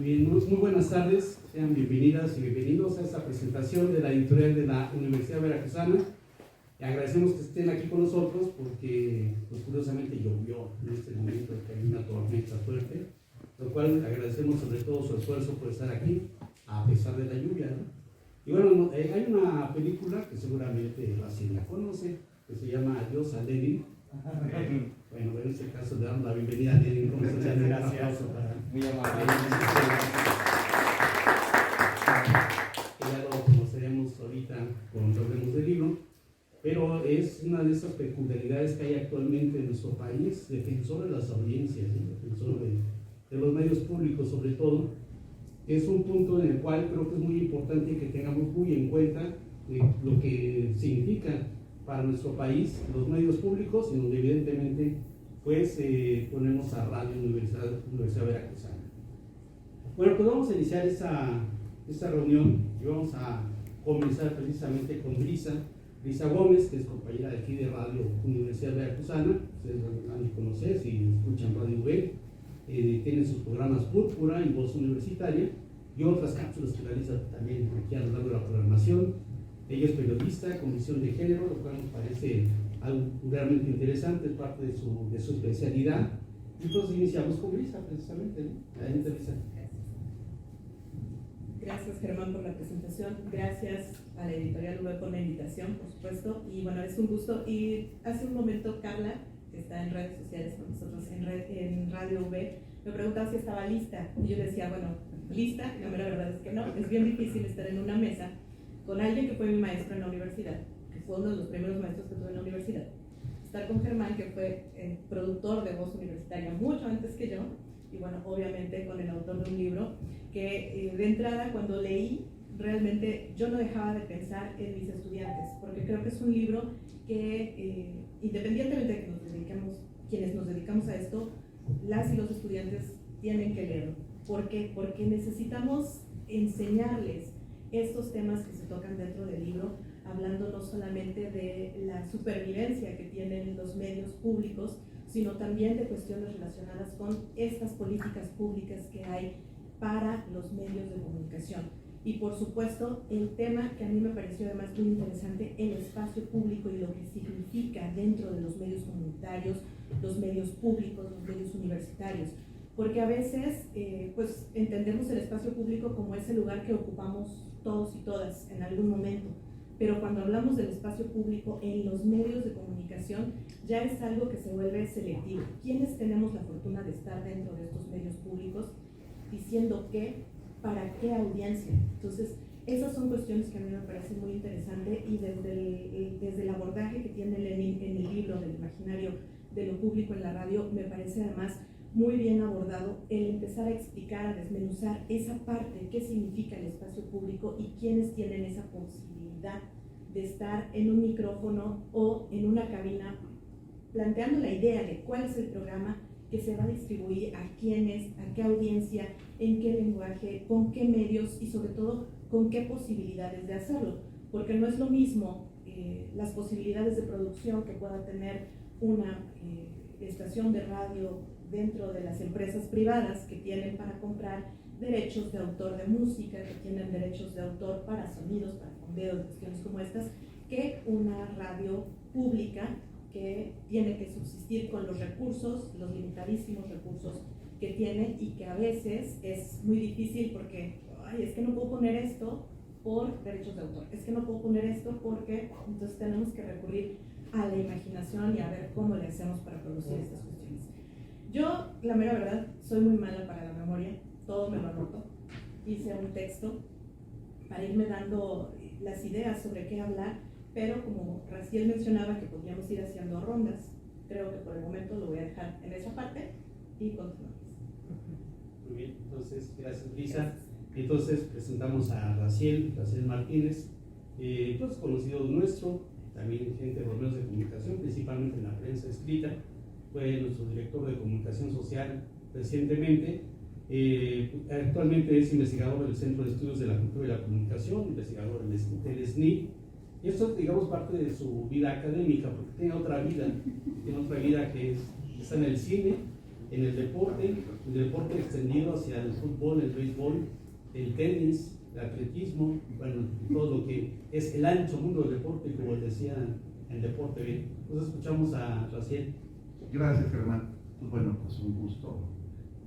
Bien, muy buenas tardes, sean bienvenidas y bienvenidos a esta presentación de la editorial de la Universidad Veracruzana. Agradecemos que estén aquí con nosotros porque, pues, curiosamente llovió en este momento, que hay una tormenta fuerte, lo cual agradecemos sobre todo su esfuerzo por estar aquí, a pesar de la lluvia, ¿no? Y bueno, hay una película que seguramente así la conoce, que se llama Adiós a Lenin. Bueno, en este caso le damos la bienvenida a Lenin. Muchas gracias. Muy amable. Ya lo conoceremos ahorita cuando hablemos del libro, pero es una de esas peculiaridades que hay actualmente en nuestro país, defensor de las audiencias, ¿sí? Defensor de los medios públicos sobre todo. Es un punto en el cual creo que es muy importante que tengamos muy en cuenta lo que significa para nuestro país los medios públicos, y donde evidentemente pues ponemos a Radio Universidad Veracruzana. Bueno, pues vamos a iniciar esta reunión y vamos a comenzar precisamente con Brisa Gómez, que es compañera de aquí de Radio Universidad Veracruzana. Ustedes van a conocer si escuchan Radio V. Tiene sus programas Púrpura y Voz Universitaria y otras cápsulas que realiza también aquí a lo largo de la programación. Ella es periodista con visión de género, lo cual nos parece algo realmente interesante, es parte de su especialidad. Y entonces iniciamos con Brisa, precisamente, ¿no? Adelante, Brisa. Gracias, Germán, por la presentación. Gracias a la editorial V por la invitación, por supuesto. Y bueno, es un gusto. Y hace un momento Carla, que está en redes sociales con nosotros en Radio V, me preguntaba si estaba lista. Y yo decía, bueno, lista, la mera verdad es que no. Es bien difícil estar en una mesa con alguien que fue mi maestro en la universidad, que fue uno de los primeros maestros que tuve en la universidad. Estar con Germán, que fue productor de Voz Universitaria mucho antes que yo, y bueno, obviamente con el autor de un libro que de entrada cuando leí, realmente yo no dejaba de pensar en mis estudiantes, porque creo que es un libro que independientemente de que quienes nos dedicamos a esto, las y los estudiantes tienen que leerlo. ¿Por qué? Porque necesitamos enseñarles estos temas que se tocan dentro del libro, hablando no solamente de la supervivencia que tienen los medios públicos, sino también de cuestiones relacionadas con estas políticas públicas que hay para los medios de comunicación. Y por supuesto, el tema que a mí me pareció además muy interesante, el espacio público y lo que significa dentro de los medios comunitarios, los medios públicos, los medios universitarios. Porque a veces pues entendemos el espacio público como ese lugar que ocupamos todos y todas en algún momento, pero cuando hablamos del espacio público en los medios de comunicación ya es algo que se vuelve selectivo. ¿Quiénes tenemos la fortuna de estar dentro de estos medios públicos diciendo qué, para qué audiencia? Entonces esas son cuestiones que a mí me parecen muy interesantes, y desde el abordaje que tiene Lenin en el libro del imaginario de lo público en la radio, me parece además muy bien abordado el empezar a explicar, a desmenuzar esa parte, qué significa el espacio público y quiénes tienen esa posibilidad de estar en un micrófono o en una cabina planteando la idea de cuál es el programa que se va a distribuir, a quiénes, a qué audiencia, en qué lenguaje, con qué medios y sobre todo con qué posibilidades de hacerlo, porque no es lo mismo las posibilidades de producción que pueda tener una estación de radio dentro de las empresas privadas que tienen para comprar derechos de autor de música, que tienen derechos de autor para sonidos, para fondeos, cuestiones como estas, que una radio pública que tiene que subsistir con los recursos, los limitadísimos recursos que tiene, y que a veces es muy difícil porque, es que no puedo poner esto por derechos de autor, es que no puedo poner esto porque, entonces tenemos que recurrir a la imaginación y a ver cómo le hacemos para producir estas cuestiones. Yo, la mera verdad, soy muy mala para la memoria, todo me lo anoto. Hice un texto para irme dando las ideas sobre qué hablar, pero como Raciel mencionaba que podríamos ir haciendo rondas, creo que por el momento lo voy a dejar en esa parte y continuamos. Muy bien, entonces, gracias, Brisa. Entonces presentamos a Raciel Martínez, pues conocido nuestro, también gente de los medios de comunicación, principalmente en la prensa escrita. Fue nuestro director de comunicación social recientemente. Actualmente es investigador del Centro de Estudios de la Cultura y la Comunicación, investigador del SNI. Y esto, digamos, parte de su vida académica, porque tiene otra vida que está en el cine, en el deporte extendido hacia el fútbol, el béisbol, el tenis, el atletismo, bueno, todo lo que es el ancho mundo del deporte, como decía el deporte bien. Entonces escuchamos a Raciel. Gracias, Germán. Pues bueno, pues un gusto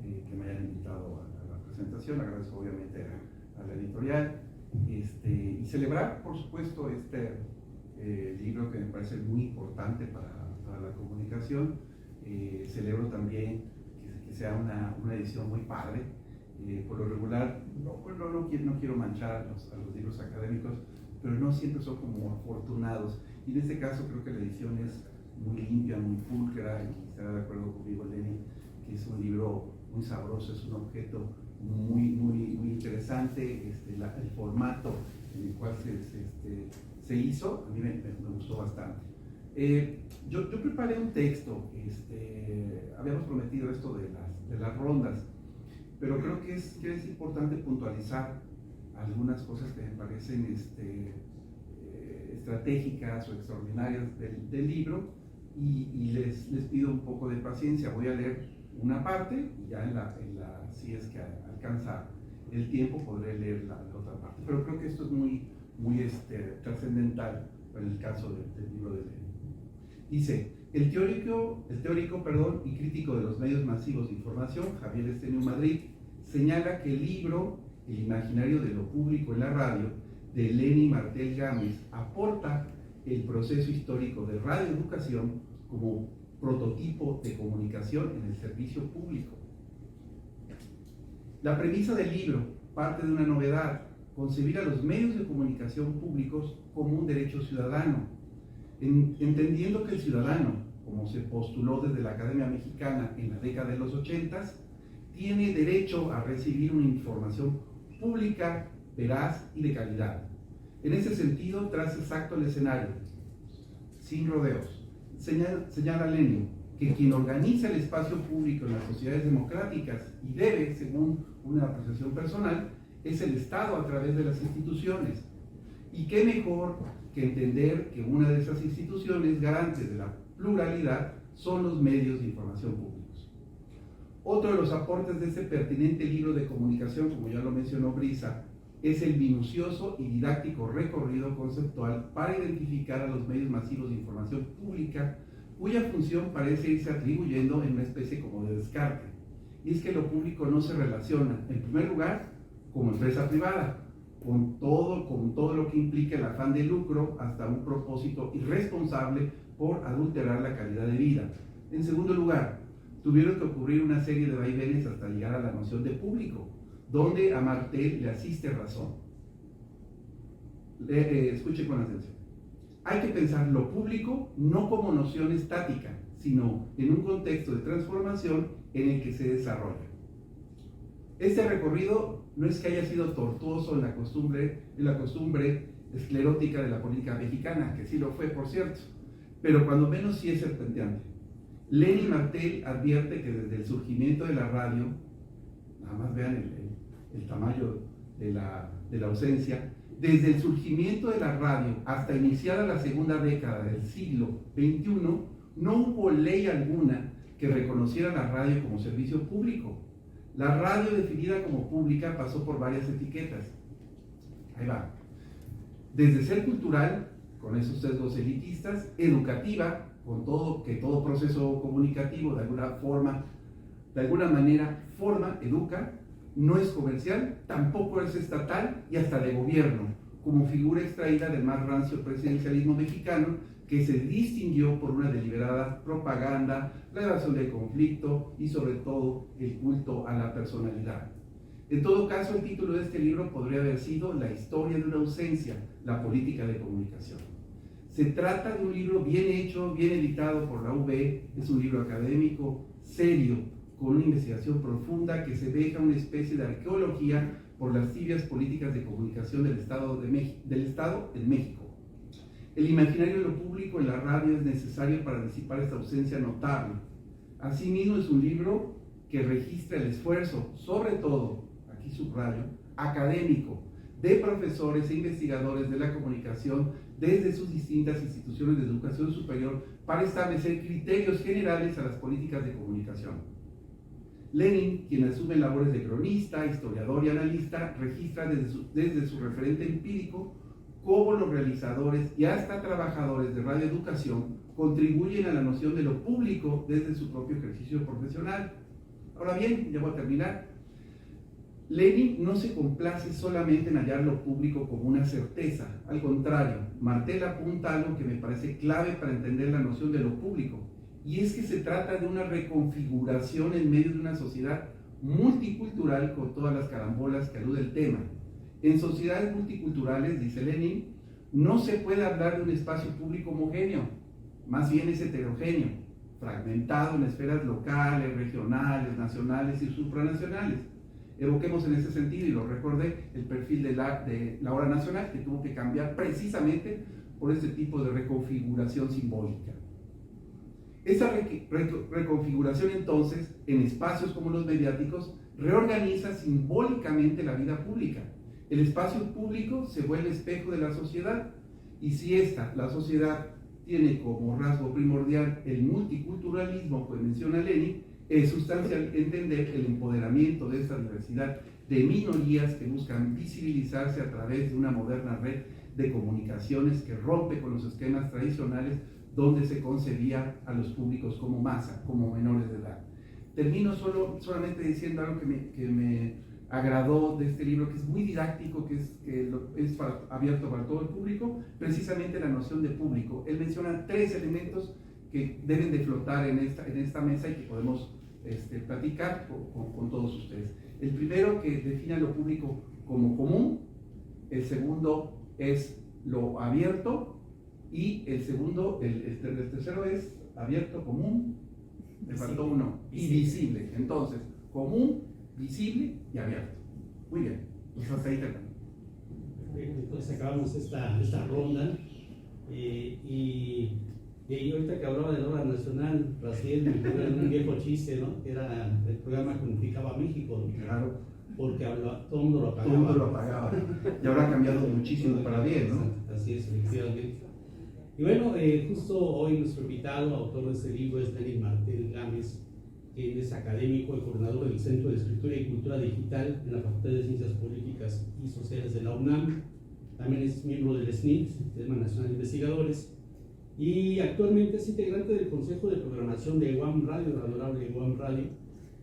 que me hayan invitado a la presentación. Agradezco obviamente a la editorial y celebrar, por supuesto, este libro que me parece muy importante para la comunicación. Celebro también que sea una edición muy padre. Por lo regular, no quiero manchar a los libros académicos, pero no siempre son como afortunados. Y en este caso creo que la edición es muy limpia, muy pulcra, y estará de acuerdo conmigo, Lenny, que es un libro muy sabroso, es un objeto muy interesante. El formato en el cual se hizo, a mí me gustó bastante. Yo preparé un texto, habíamos prometido esto de las rondas, pero creo que es importante puntualizar algunas cosas que me parecen estratégicas o extraordinarias del libro, y les pido un poco de paciencia. Voy a leer una parte y ya si es que alcanza el tiempo podré leer la otra parte, pero creo que esto es muy trascendental en el caso del libro de Lenin. Dice: el teórico y crítico de los medios masivos de información, Javier Estenio Madrid, señala que el libro El imaginario de lo público en la radio, de Lenny Martel Gámez, aporta el proceso histórico de radioeducación como prototipo de comunicación en el servicio público. La premisa del libro parte de una novedad: concebir a los medios de comunicación públicos como un derecho ciudadano, entendiendo que el ciudadano, como se postuló desde la Academia Mexicana en la década de los 80, tiene derecho a recibir una información pública, veraz y de calidad. En ese sentido, traza exacto el escenario, sin rodeos. Señala Lenin que quien organiza el espacio público en las sociedades democráticas, y debe, según una apreciación personal, es el Estado a través de las instituciones. Y qué mejor que entender que una de esas instituciones garantes de la pluralidad son los medios de información públicos. Otro de los aportes de este pertinente libro de comunicación, como ya lo mencionó Brisa, es el minucioso y didáctico recorrido conceptual para identificar a los medios masivos de información pública, cuya función parece irse atribuyendo en una especie como de descarte. Y es que lo público no se relaciona, en primer lugar, como empresa privada, con todo lo que implica el afán de lucro, hasta un propósito irresponsable por adulterar la calidad de vida. En segundo lugar, tuvieron que ocurrir una serie de vaivenes hasta llegar a la noción de público, donde a Martel le asiste razón. Escuche con atención. Hay que pensar lo público no como noción estática, sino en un contexto de transformación en el que se desarrolla. Este recorrido no es que haya sido tortuoso en la costumbre esclerótica de la política mexicana, que sí lo fue, por cierto, pero cuando menos sí es serpenteante. Lenny Martel advierte que desde el surgimiento de la radio, nada más vean el tamaño de la ausencia, desde el surgimiento de la radio hasta iniciada la segunda década del siglo XXI, no hubo ley alguna que reconociera la radio como servicio público. La radio definida como pública pasó por varias etiquetas. Ahí va. Desde ser cultural, con esos sesgos elitistas, educativa, con todo proceso comunicativo de alguna manera forma, educa, no es comercial, tampoco es estatal y hasta de gobierno, como figura extraída del más rancio presidencialismo mexicano, que se distinguió por una deliberada propaganda, la evasión del conflicto y sobre todo el culto a la personalidad. En todo caso, el título de este libro podría haber sido La historia de una ausencia, la política de comunicación. Se trata de un libro bien hecho, bien editado por la UB, es un libro académico, serio, con una investigación profunda que se deja una especie de arqueología por las tibias políticas de comunicación del Estado en México. El imaginario de lo público en la radio es necesario para disipar esta ausencia notable. Asimismo, es un libro que registra el esfuerzo, sobre todo, aquí subrayo, académico, de profesores e investigadores de la comunicación desde sus distintas instituciones de educación superior para establecer criterios generales a las políticas de comunicación. Lenin, quien asume labores de cronista, historiador y analista, registra desde su referente empírico cómo los realizadores y hasta trabajadores de radioeducación contribuyen a la noción de lo público desde su propio ejercicio profesional. Ahora bien, ya voy a terminar. Lenin no se complace solamente en hallar lo público como una certeza, al contrario, Martel apunta a algo que me parece clave para entender la noción de lo público, y es que se trata de una reconfiguración en medio de una sociedad multicultural con todas las carambolas que alude el tema. En sociedades multiculturales, dice Lenin, no se puede hablar de un espacio público homogéneo, más bien es heterogéneo, fragmentado en esferas locales, regionales, nacionales y supranacionales. Evoquemos en ese sentido, y lo recordé, el perfil de la hora nacional, que tuvo que cambiar precisamente por este tipo de reconfiguración simbólica. Esa reconfiguración entonces, en espacios como los mediáticos, reorganiza simbólicamente la vida pública. El espacio público se vuelve espejo de la sociedad, y si la sociedad, tiene como rasgo primordial el multiculturalismo que menciona Lenin, es sustancial entender el empoderamiento de esta diversidad de minorías que buscan visibilizarse a través de una moderna red de comunicaciones que rompe con los esquemas tradicionales donde se concebía a los públicos como masa, como menores de edad. Termino solamente diciendo algo que me agradó de este libro, que es muy didáctico, que es abierto para todo el público, precisamente la noción de público. Él menciona 3 elementos que deben de flotar en esta mesa y que podemos platicar con todos ustedes. El primero, que define lo público como común. El segundo es lo abierto, y el tercero es abierto, común, me faltó uno, y visible. Entonces, común, visible y abierto. Muy bien, pues hasta ahí terminamos. Entonces acabamos esta ronda, y ahorita que hablaba de la hora nacional, Raciel me ocurrió un viejo chiste, ¿no? Que era el programa que unificaba a México, ¿no? Claro. Porque todo el mundo lo apagaba. Todo el mundo lo apagaba. Y ahora ha cambiado muchísimo para bien, ¿no? Así es, efectivamente. Y bueno, justo hoy nuestro invitado, autor de este libro, es Lenin Martel Gámez, quien es académico y coordinador del Centro de Escritura y Cultura Digital en la Facultad de Ciencias Políticas y Sociales de la UNAM. También es miembro del SNIT, Sistema Nacional de Investigadores, y actualmente es integrante del Consejo de Programación de UAM Radio, la honorable UAM Radio,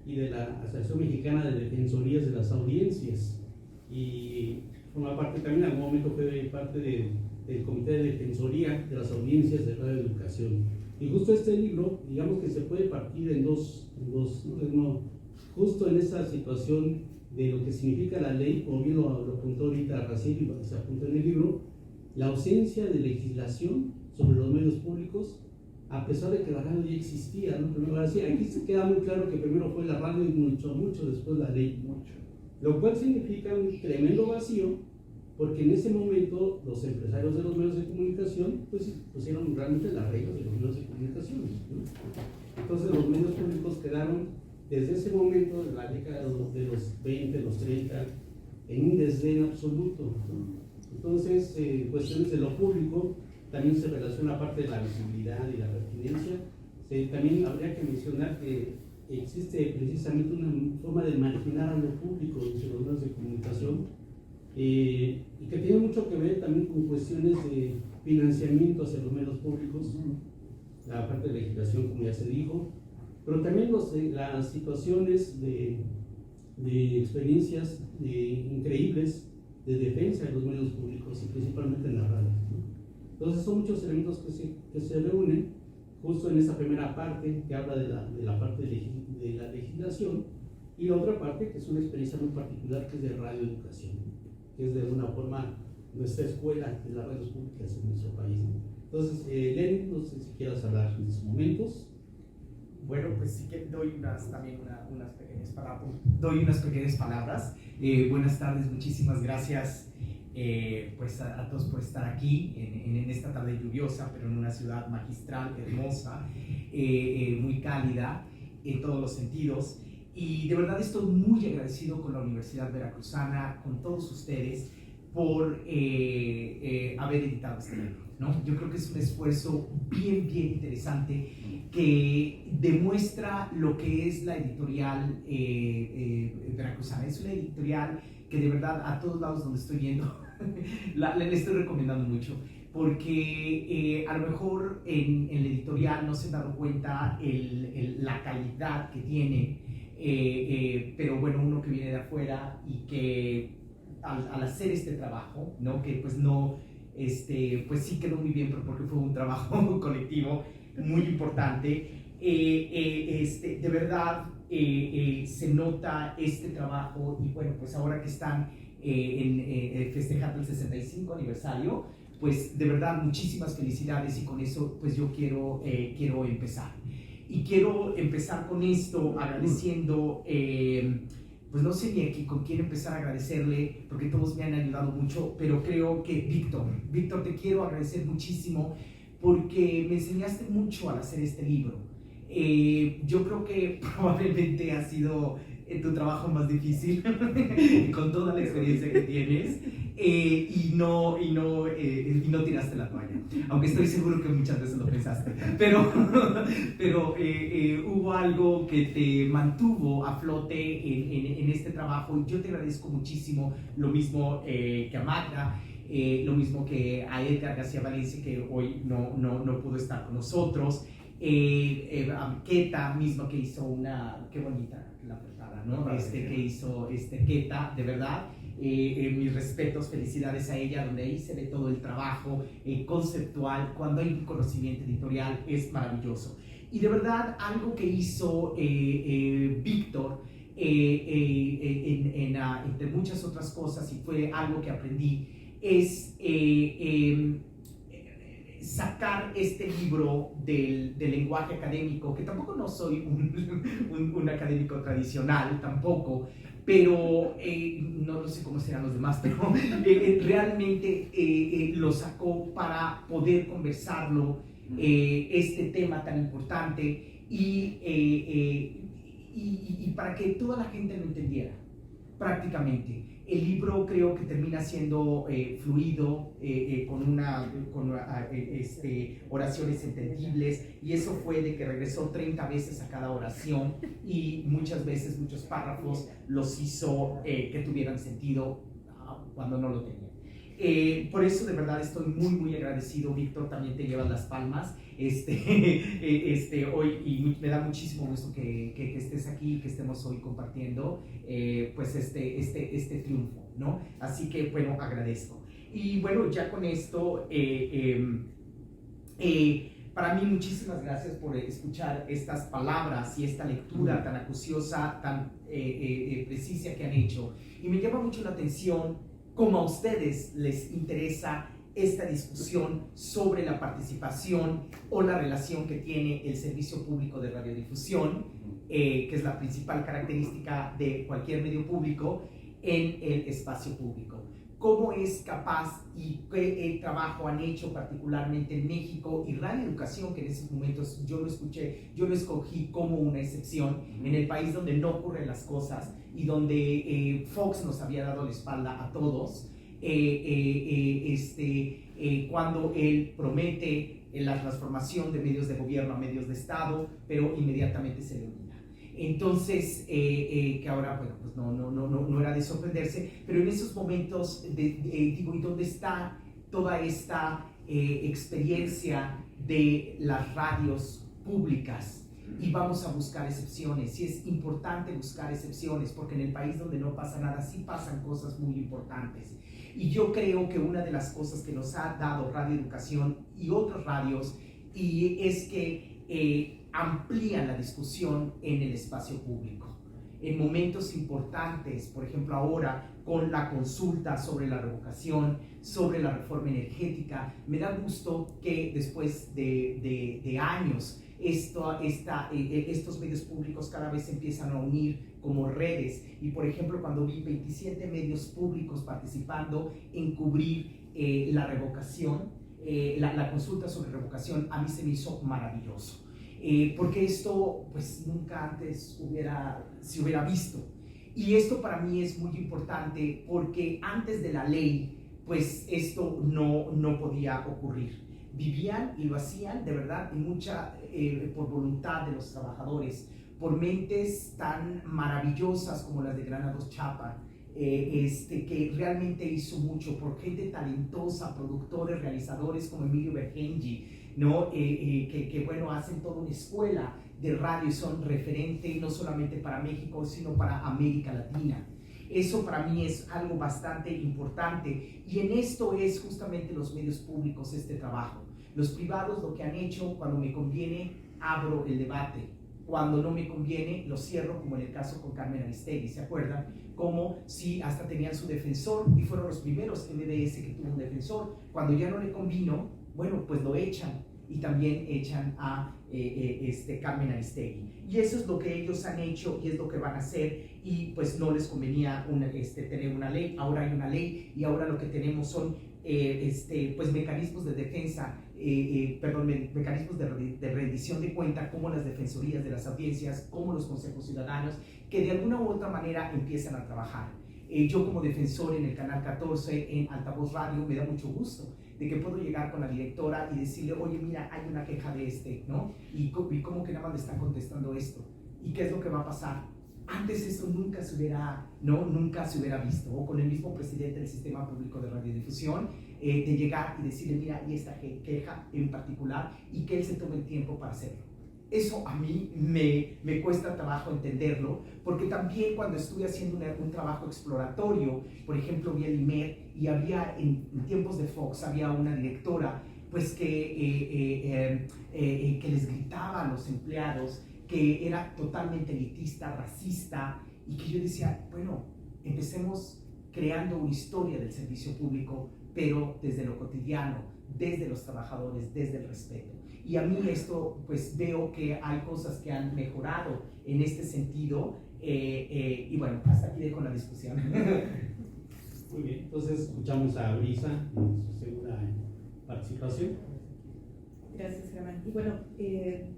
y de la Asociación Mexicana de Defensorías de las Audiencias, y forma parte también, en algún momento fue parte del Comité de Defensoría de las Audiencias de Radio Educación. Y justo este libro, digamos que se puede partir en dos, justo en esa situación de lo que significa la ley, como bien lo apuntó ahorita Raciel y se apunta en el libro, la ausencia de legislación sobre los medios públicos, a pesar de que la radio ya existía, ¿no? Primero, así, aquí se queda muy claro que primero fue la radio y mucho después la ley, lo cual significa un tremendo vacío, porque en ese momento los empresarios de los medios de comunicación pues pusieron realmente las reglas de los medios de comunicación, ¿no? Entonces los medios públicos quedaron desde ese momento, de la década de los 20, los 30, en un desdén absoluto, ¿no? Entonces, cuestiones de lo público también se relaciona a parte de la visibilidad y la pertinencia. También habría que mencionar que existe precisamente una forma de marginar a lo público entre los medios de comunicación, y que tiene mucho que ver también con cuestiones de financiamiento hacia los medios públicos, la parte de legislación, como ya se dijo, pero también las situaciones de experiencias increíbles de defensa de los medios públicos y principalmente en la radio, ¿no? Entonces son muchos elementos que se reúnen justo en esa primera parte que habla de la parte de la legislación, y la otra parte que es una experiencia muy particular, que es de radioeducación, que es de alguna forma nuestra escuela de las radios públicas en nuestro país, ¿no? Entonces, Lenin, no sé si quieras hablar en estos momentos. Bueno, pues sí que doy unas pequeñas palabras. Buenas tardes, muchísimas gracias pues a todos por estar aquí en esta tarde lluviosa, pero en una ciudad magistral, hermosa, muy cálida en todos los sentidos. Y de verdad estoy muy agradecido con la Universidad Veracruzana, con todos ustedes, por haber editado este libro, ¿no? Yo creo que es un esfuerzo bien, bien interesante que demuestra lo que es la editorial veracruzana. Es una editorial que de verdad a todos lados donde estoy yendo le estoy recomendando mucho, porque a lo mejor en la editorial no se han dado cuenta la calidad que tiene, pero bueno, uno que viene de afuera y que al hacer este trabajo, ¿no? Que pues no, pues sí quedó muy bien, pero porque fue un trabajo colectivo muy importante, de verdad se nota este trabajo. Y bueno, pues ahora que están festejando el 65 aniversario, pues de verdad muchísimas felicidades, y con eso pues yo quiero empezar. Y quiero empezar con esto agradeciendo, pues no sé ni con quién empezar a agradecerle, porque todos me han ayudado mucho, pero creo que Víctor, te quiero agradecer muchísimo porque me enseñaste mucho al hacer este libro. Yo creo que probablemente ha sido tu trabajo más difícil con toda la experiencia que tienes, y no tiraste la toalla, aunque estoy seguro que muchas veces lo pensaste, pero hubo algo que te mantuvo a flote en este trabajo, y yo te agradezco muchísimo. Lo mismo que a Magda, lo mismo que a Edgar García Valencia, que hoy no pudo estar con nosotros, a Keta mismo, que hizo qué bonita la portada, ¿no? Que hizo Keta, de verdad, mis respetos, felicidades a ella, donde ahí se ve todo el trabajo conceptual. Cuando hay un conocimiento editorial es maravilloso. Y de verdad, algo que hizo Víctor, entre muchas otras cosas, y fue algo que aprendí, es sacar este libro del lenguaje académico, que tampoco no soy un académico tradicional tampoco, pero no sé cómo serán los demás, pero realmente lo sacó para poder conversarlo, este tema tan importante, y para que toda la gente lo entendiera prácticamente. El libro creo que termina siendo fluido, con oraciones entendibles, y eso fue de que regresó 30 veces a cada oración, y muchas veces muchos párrafos los hizo que tuvieran sentido cuando no lo tenían. Por eso de verdad estoy muy muy agradecido. Víctor, también te llevas las palmas hoy, y me da muchísimo gusto que estés aquí, que estemos hoy compartiendo pues este triunfo, ¿no? Así que bueno, agradezco. Y bueno, ya con esto, para mí muchísimas gracias por escuchar estas palabras y esta lectura tan acuciosa, tan precisa que han hecho, y me llama mucho la atención cómo a ustedes les interesa esta discusión sobre la participación o la relación que tiene el servicio público de radiodifusión, que es la principal característica de cualquier medio público, en el espacio público. ¿Cómo es capaz y qué trabajo han hecho particularmente en México y Radio Educación, que en esos momentos yo lo escogí como una excepción, en el país donde no ocurren las cosas y donde Fox nos había dado la espalda a todos, cuando él promete la transformación de medios de gobierno a medios de Estado, pero inmediatamente se le olvida. Entonces, que ahora, bueno, pues no era de sorprenderse, pero en esos momentos, digo, ¿y dónde está toda esta experiencia de las radios públicas? Y vamos a buscar excepciones, y es importante buscar excepciones, porque en el país donde no pasa nada, sí pasan cosas muy importantes. Y yo creo que una de las cosas que nos ha dado Radio Educación y otras radios, y es que amplían la discusión en el espacio público. En momentos importantes, por ejemplo ahora con la consulta sobre la revocación, sobre la reforma energética, me da gusto que después de años estos medios públicos cada vez se empiezan a unir como redes. Y por ejemplo, cuando vi 27 medios públicos participando en cubrir la revocación, la consulta sobre revocación, a mí se me hizo maravilloso. Porque esto pues nunca antes se hubiera visto. Y esto para mí es muy importante, porque antes de la ley pues esto no podía ocurrir. Vivían y lo hacían de verdad por voluntad de los trabajadores, por mentes tan maravillosas como las de Granados Chapa, que realmente hizo mucho, por gente talentosa, productores, realizadores como Emilio Bergengi, ¿no? Que bueno, hacen toda una escuela de radio y son referente no solamente para México, sino para América Latina. Eso para mí es algo bastante importante, y en esto es justamente los medios públicos este trabajo. Los privados lo que han hecho, cuando me conviene abro el debate, cuando no me conviene lo cierro, como en el caso con Carmen Aristegui, ¿se acuerdan? Como si hasta tenían su defensor y fueron los primeros MBS que tuvo un defensor. Cuando ya no le convino, bueno, pues lo echan, y también echan a Carmen Aristegui. Y eso es lo que ellos han hecho y es lo que van a hacer, y pues no les convenía tener una ley. Ahora hay una ley y ahora lo que tenemos son pues mecanismos de defensa, mecanismos de rendición de cuenta, como las defensorías de las audiencias, como los consejos ciudadanos, que de alguna u otra manera empiezan a trabajar. Yo como defensor en el Canal 14, en Altavoz Radio, me da mucho gusto de que puedo llegar con la directora y decirle, oye, mira, hay una queja de ¿no? Y cómo que nada más le están contestando esto. ¿Y qué es lo que va a pasar? Antes eso nunca se hubiera visto. O con el mismo presidente del Sistema Público de Radiodifusión, de llegar y decirle, mira, y esta queja en particular, y que él se tome el tiempo para hacerlo. Eso a mí me cuesta trabajo entenderlo, porque también cuando estuve haciendo un trabajo exploratorio, por ejemplo, vi el IMER, y había en tiempos de Fox, había una directora pues que les gritaba a los empleados, que era totalmente elitista, racista, y que yo decía, bueno, empecemos creando una historia del servicio público, pero desde lo cotidiano, desde los trabajadores, desde el respeto. Y a mí esto, pues veo que hay cosas que han mejorado en este sentido, y bueno, hasta aquí dejo la discusión. Muy bien, entonces escuchamos a Brisa en su segunda participación. Gracias, Germán. Y bueno,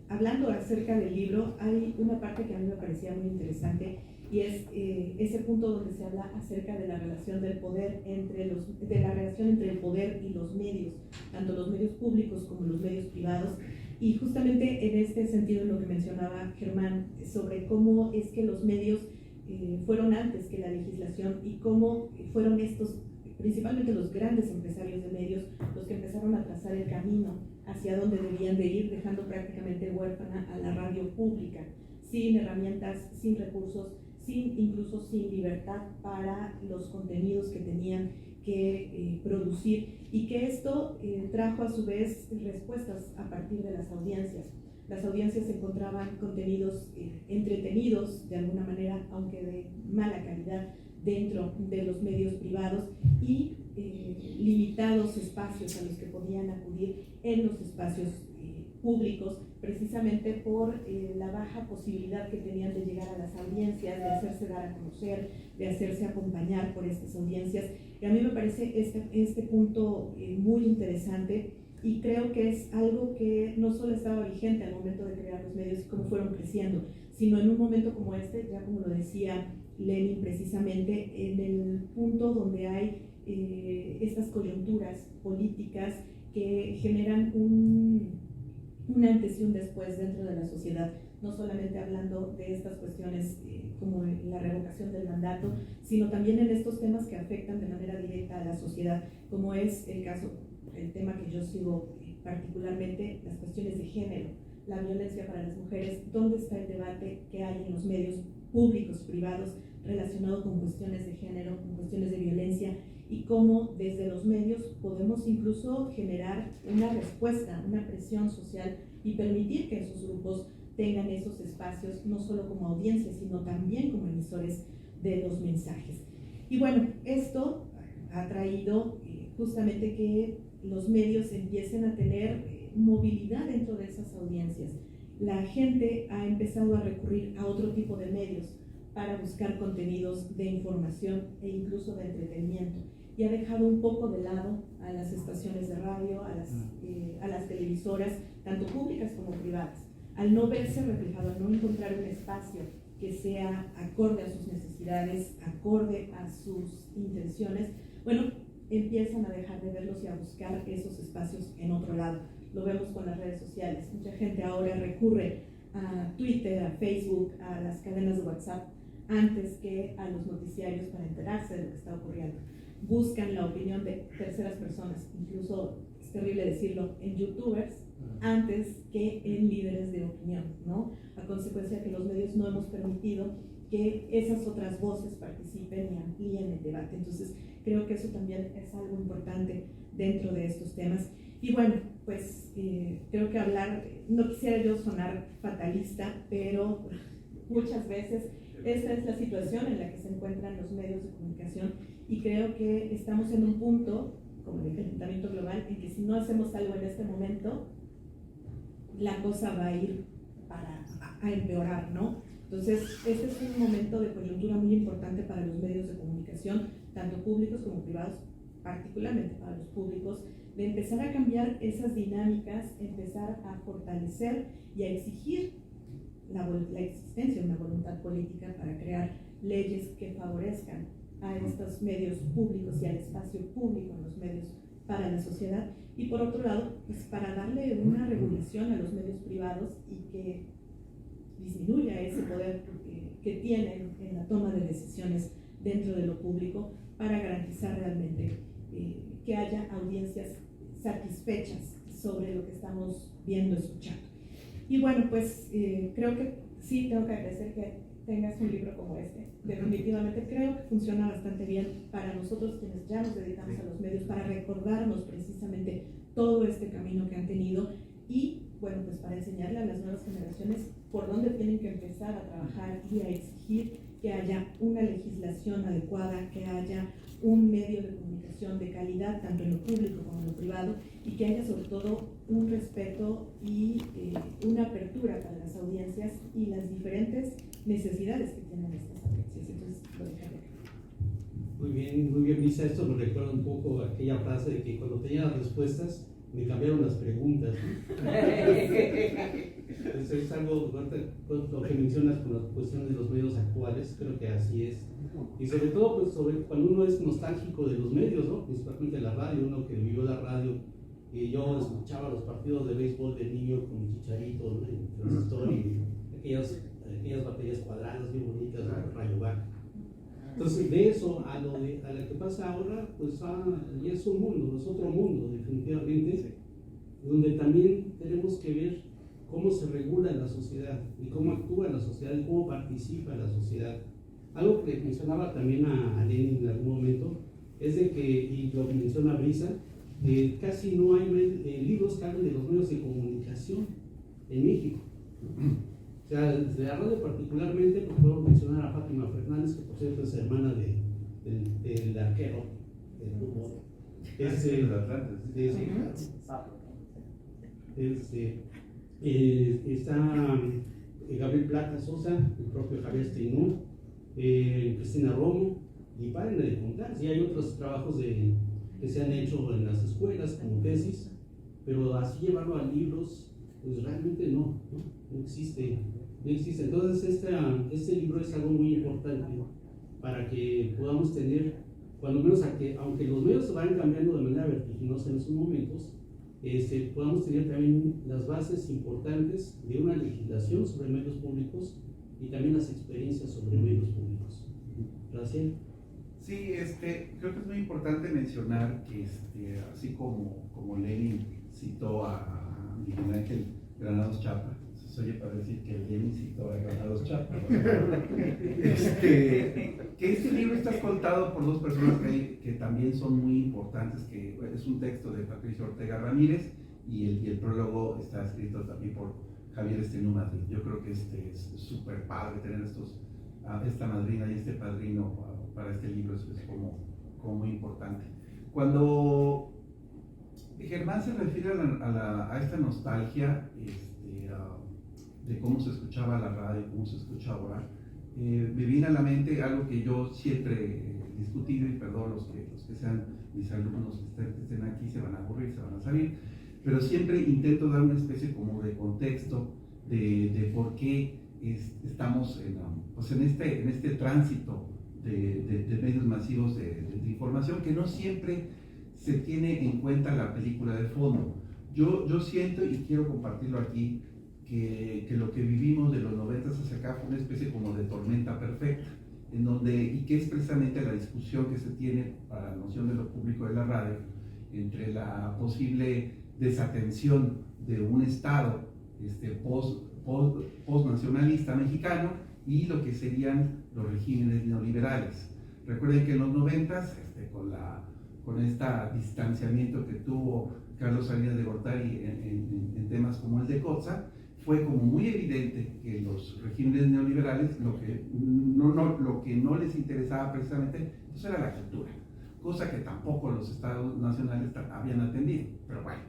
hablando acerca del libro, hay una parte que a mí me parecía muy interesante, y es ese punto donde se habla acerca de la relación del poder de la relación entre el poder y los medios, tanto los medios públicos como los medios privados. Y justamente en este sentido, lo que mencionaba Germán sobre cómo es que los medios fueron antes que la legislación, y cómo fueron estos, principalmente los grandes empresarios de medios, los que empezaron a trazar el camino hacia donde debían de ir, dejando prácticamente huérfana a la radio pública, sin herramientas, sin recursos, incluso sin libertad para los contenidos que tenían que producir, y que esto trajo a su vez respuestas a partir de las audiencias. Las audiencias encontraban contenidos entretenidos de alguna manera, aunque de mala calidad, dentro de los medios privados, y limitados espacios a los que podían acudir en los espacios públicos, precisamente por la baja posibilidad que tenían de llegar a las audiencias, de hacerse dar a conocer, de hacerse acompañar por estas audiencias. Y a mí me parece este punto muy interesante, y creo que es algo que no solo estaba vigente al momento de crear los medios y cómo fueron creciendo, sino en un momento como este, ya como lo decía Lenin precisamente, en el punto donde hay estas coyunturas políticas que generan un antes y un después dentro de la sociedad, no solamente hablando de estas cuestiones como la revocación del mandato, sino también en estos temas que afectan de manera directa a la sociedad, como es el tema que yo sigo particularmente, las cuestiones de género, la violencia para las mujeres. ¿Dónde está el debate que hay en los medios públicos, privados, relacionado con cuestiones de género, con cuestiones de violencia, y cómo desde los medios podemos incluso generar una respuesta, una presión social, y permitir que esos grupos tengan esos espacios, no solo como audiencia, sino también como emisores de los mensajes? Y bueno, esto ha traído justamente que los medios empiecen a tener movilidad dentro de esas audiencias. La gente ha empezado a recurrir a otro tipo de medios para buscar contenidos de información e incluso de entretenimiento, y ha dejado un poco de lado a las estaciones de radio, a las televisoras, tanto públicas como privadas, al no verse reflejado, al no encontrar un espacio que sea acorde a sus necesidades, acorde a sus intenciones. Bueno, empiezan a dejar de verlos y a buscar esos espacios en otro lado. Lo vemos con las redes sociales. Mucha gente ahora recurre a Twitter, a Facebook, a las cadenas de WhatsApp, antes que a los noticiarios para enterarse de lo que está ocurriendo. Buscan la opinión de terceras personas, incluso, es terrible decirlo, en youtubers, antes que en líderes de opinión, ¿no? A consecuencia de que los medios no hemos permitido que esas otras voces participen y amplíen el debate. Entonces, creo que eso también es algo importante dentro de estos temas. Y bueno, pues creo que no quisiera yo sonar fatalista, pero muchas veces esta es la situación en la que se encuentran los medios de comunicación y creo que estamos en un punto, como el calentamiento global, en que si no hacemos algo en este momento, la cosa va a ir a empeorar, ¿no? Entonces, este es un momento de coyuntura muy importante para los medios de comunicación, tanto públicos como privados, particularmente para los públicos, de empezar a cambiar esas dinámicas, empezar a fortalecer y a exigir la existencia de una voluntad política para crear leyes que favorezcan a estos medios públicos y al espacio público en los medios para la sociedad, y por otro lado, pues para darle una regulación a los medios privados y que disminuya ese poder que tienen en la toma de decisiones dentro de lo público para garantizar realmente que haya audiencias satisfechas sobre lo que estamos viendo, escuchando. Y bueno, pues creo que sí tengo que agradecer que tengas un libro como este. Definitivamente creo que funciona bastante bien para nosotros quienes ya nos dedicamos a los medios, para recordarnos precisamente todo este camino que han tenido y bueno, pues para enseñarle a las nuevas generaciones por dónde tienen que empezar a trabajar y a exigir que haya una legislación adecuada, que haya un medio de comunicación de calidad, tanto en lo público como en lo privado, y que haya sobre todo un respeto y una apertura para las audiencias y las diferentes necesidades que tienen estas audiencias. Entonces, lo dejaré acá. Muy bien, Lisa. Esto me recuerda un poco aquella frase de que cuando tenía las respuestas, me cambiaron las preguntas, ¿no? Eso es algo, lo que mencionas con la cuestión de los medios actuales, creo que así es. Y sobre todo, pues, cuando uno es nostálgico de los medios, ¿no? Principalmente la radio, uno que vivió la radio, y yo escuchaba los partidos de béisbol de niño con mi Chicharito, ¿no? En transistor y aquellas baterías cuadradas bien bonitas, ¿no? Rayo Vac. Entonces, de eso a lo que pasa ahora, pues ya es un mundo, es otro mundo, definitivamente, donde también tenemos que ver cómo se regula la sociedad y cómo actúa la sociedad y cómo participa la sociedad. Algo que mencionaba también a Lenin en algún momento es de que, y lo que menciona Brisa, casi no hay libros que hablen de los medios de comunicación en México. O sea, de la radio particularmente, pues puedo mencionar a Fátima Fernández, que por cierto es hermana del arquero del fútbol. Está Gabriel Plata Sosa, el propio Javier Steinú, Cristina Romo, y paren de contar. Sí, hay otros trabajos que se han hecho en las escuelas como tesis, pero así llevarlo a libros, pues realmente no existe. Entonces, este libro es algo muy importante para que podamos tener, cuando menos, aunque los medios van cambiando de manera vertiginosa en esos momentos, podamos tener también las bases importantes de una legislación sobre medios públicos y también las experiencias sobre medios públicos. Gracias. Sí, creo que es muy importante mencionar que así como Lenin citó a Miguel Ángel Granados Chapa, se oye para decir que Lenin citó a Granados Chapa, que este libro está contado por dos personas que también son muy importantes, que es un texto de Patricio Ortega Ramírez y el prólogo está escrito también por Javier Steinú Madrid. Yo creo que es súper padre tener esta madrina y este padrino para este libro, es como muy importante. Cuando Germán se refiere a esta nostalgia de cómo se escuchaba la radio, cómo se escucha ahora, me viene a la mente algo que yo siempre he discutido, y perdón, los que sean mis alumnos que estén aquí se van a aburrir, se van a salir, pero siempre intento dar una especie como de contexto de por qué estamos en este tránsito de medios masivos de información, que no siempre se tiene en cuenta la película de fondo. Yo siento, y quiero compartirlo aquí, que lo que vivimos de los 90 hacia acá fue una especie como de tormenta perfecta, y que es precisamente la discusión que se tiene para la noción de lo público de la radio, entre la posible desatención de un Estado post-nacionalista mexicano y lo que serían los regímenes neoliberales. Recuerden que en los 90, con este distanciamiento que tuvo Carlos Salinas de Gortari en temas como el de Cotza, fue como muy evidente que los regímenes neoliberales lo que no les interesaba precisamente pues era la cultura, cosa que tampoco los estados nacionales habían atendido. Pero bueno,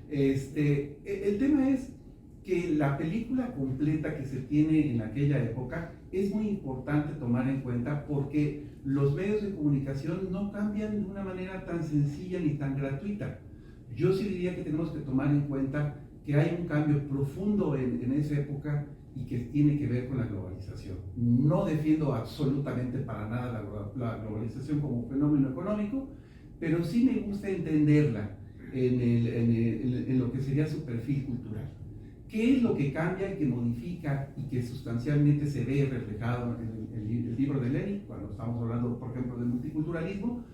el tema es que la película completa que se tiene en aquella época es muy importante tomar en cuenta, porque los medios de comunicación no cambian de una manera tan sencilla ni tan gratuita. Yo sí diría que tenemos que tomar en cuenta que hay un cambio profundo en esa época y que tiene que ver con la globalización. No defiendo absolutamente para nada la globalización como fenómeno económico, pero sí me gusta entenderla en lo que sería su perfil cultural. ¿Qué es lo que cambia y que modifica y que sustancialmente se ve reflejado en el libro de Lenin, cuando estamos hablando, por ejemplo, de multiculturalismo?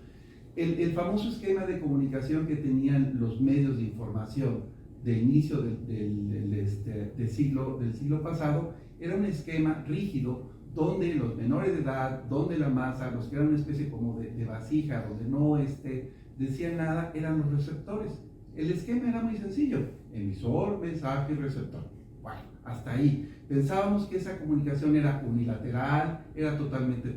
El famoso esquema de comunicación que tenían los medios de información de inicio del siglo pasado era un esquema rígido, donde los menores de edad, donde la masa, los que eran una especie como de vasija, donde no decían nada, eran los receptores. El esquema era muy sencillo: emisor, mensaje, receptor. Bueno, hasta ahí. Pensábamos que esa comunicación era unilateral, era totalmente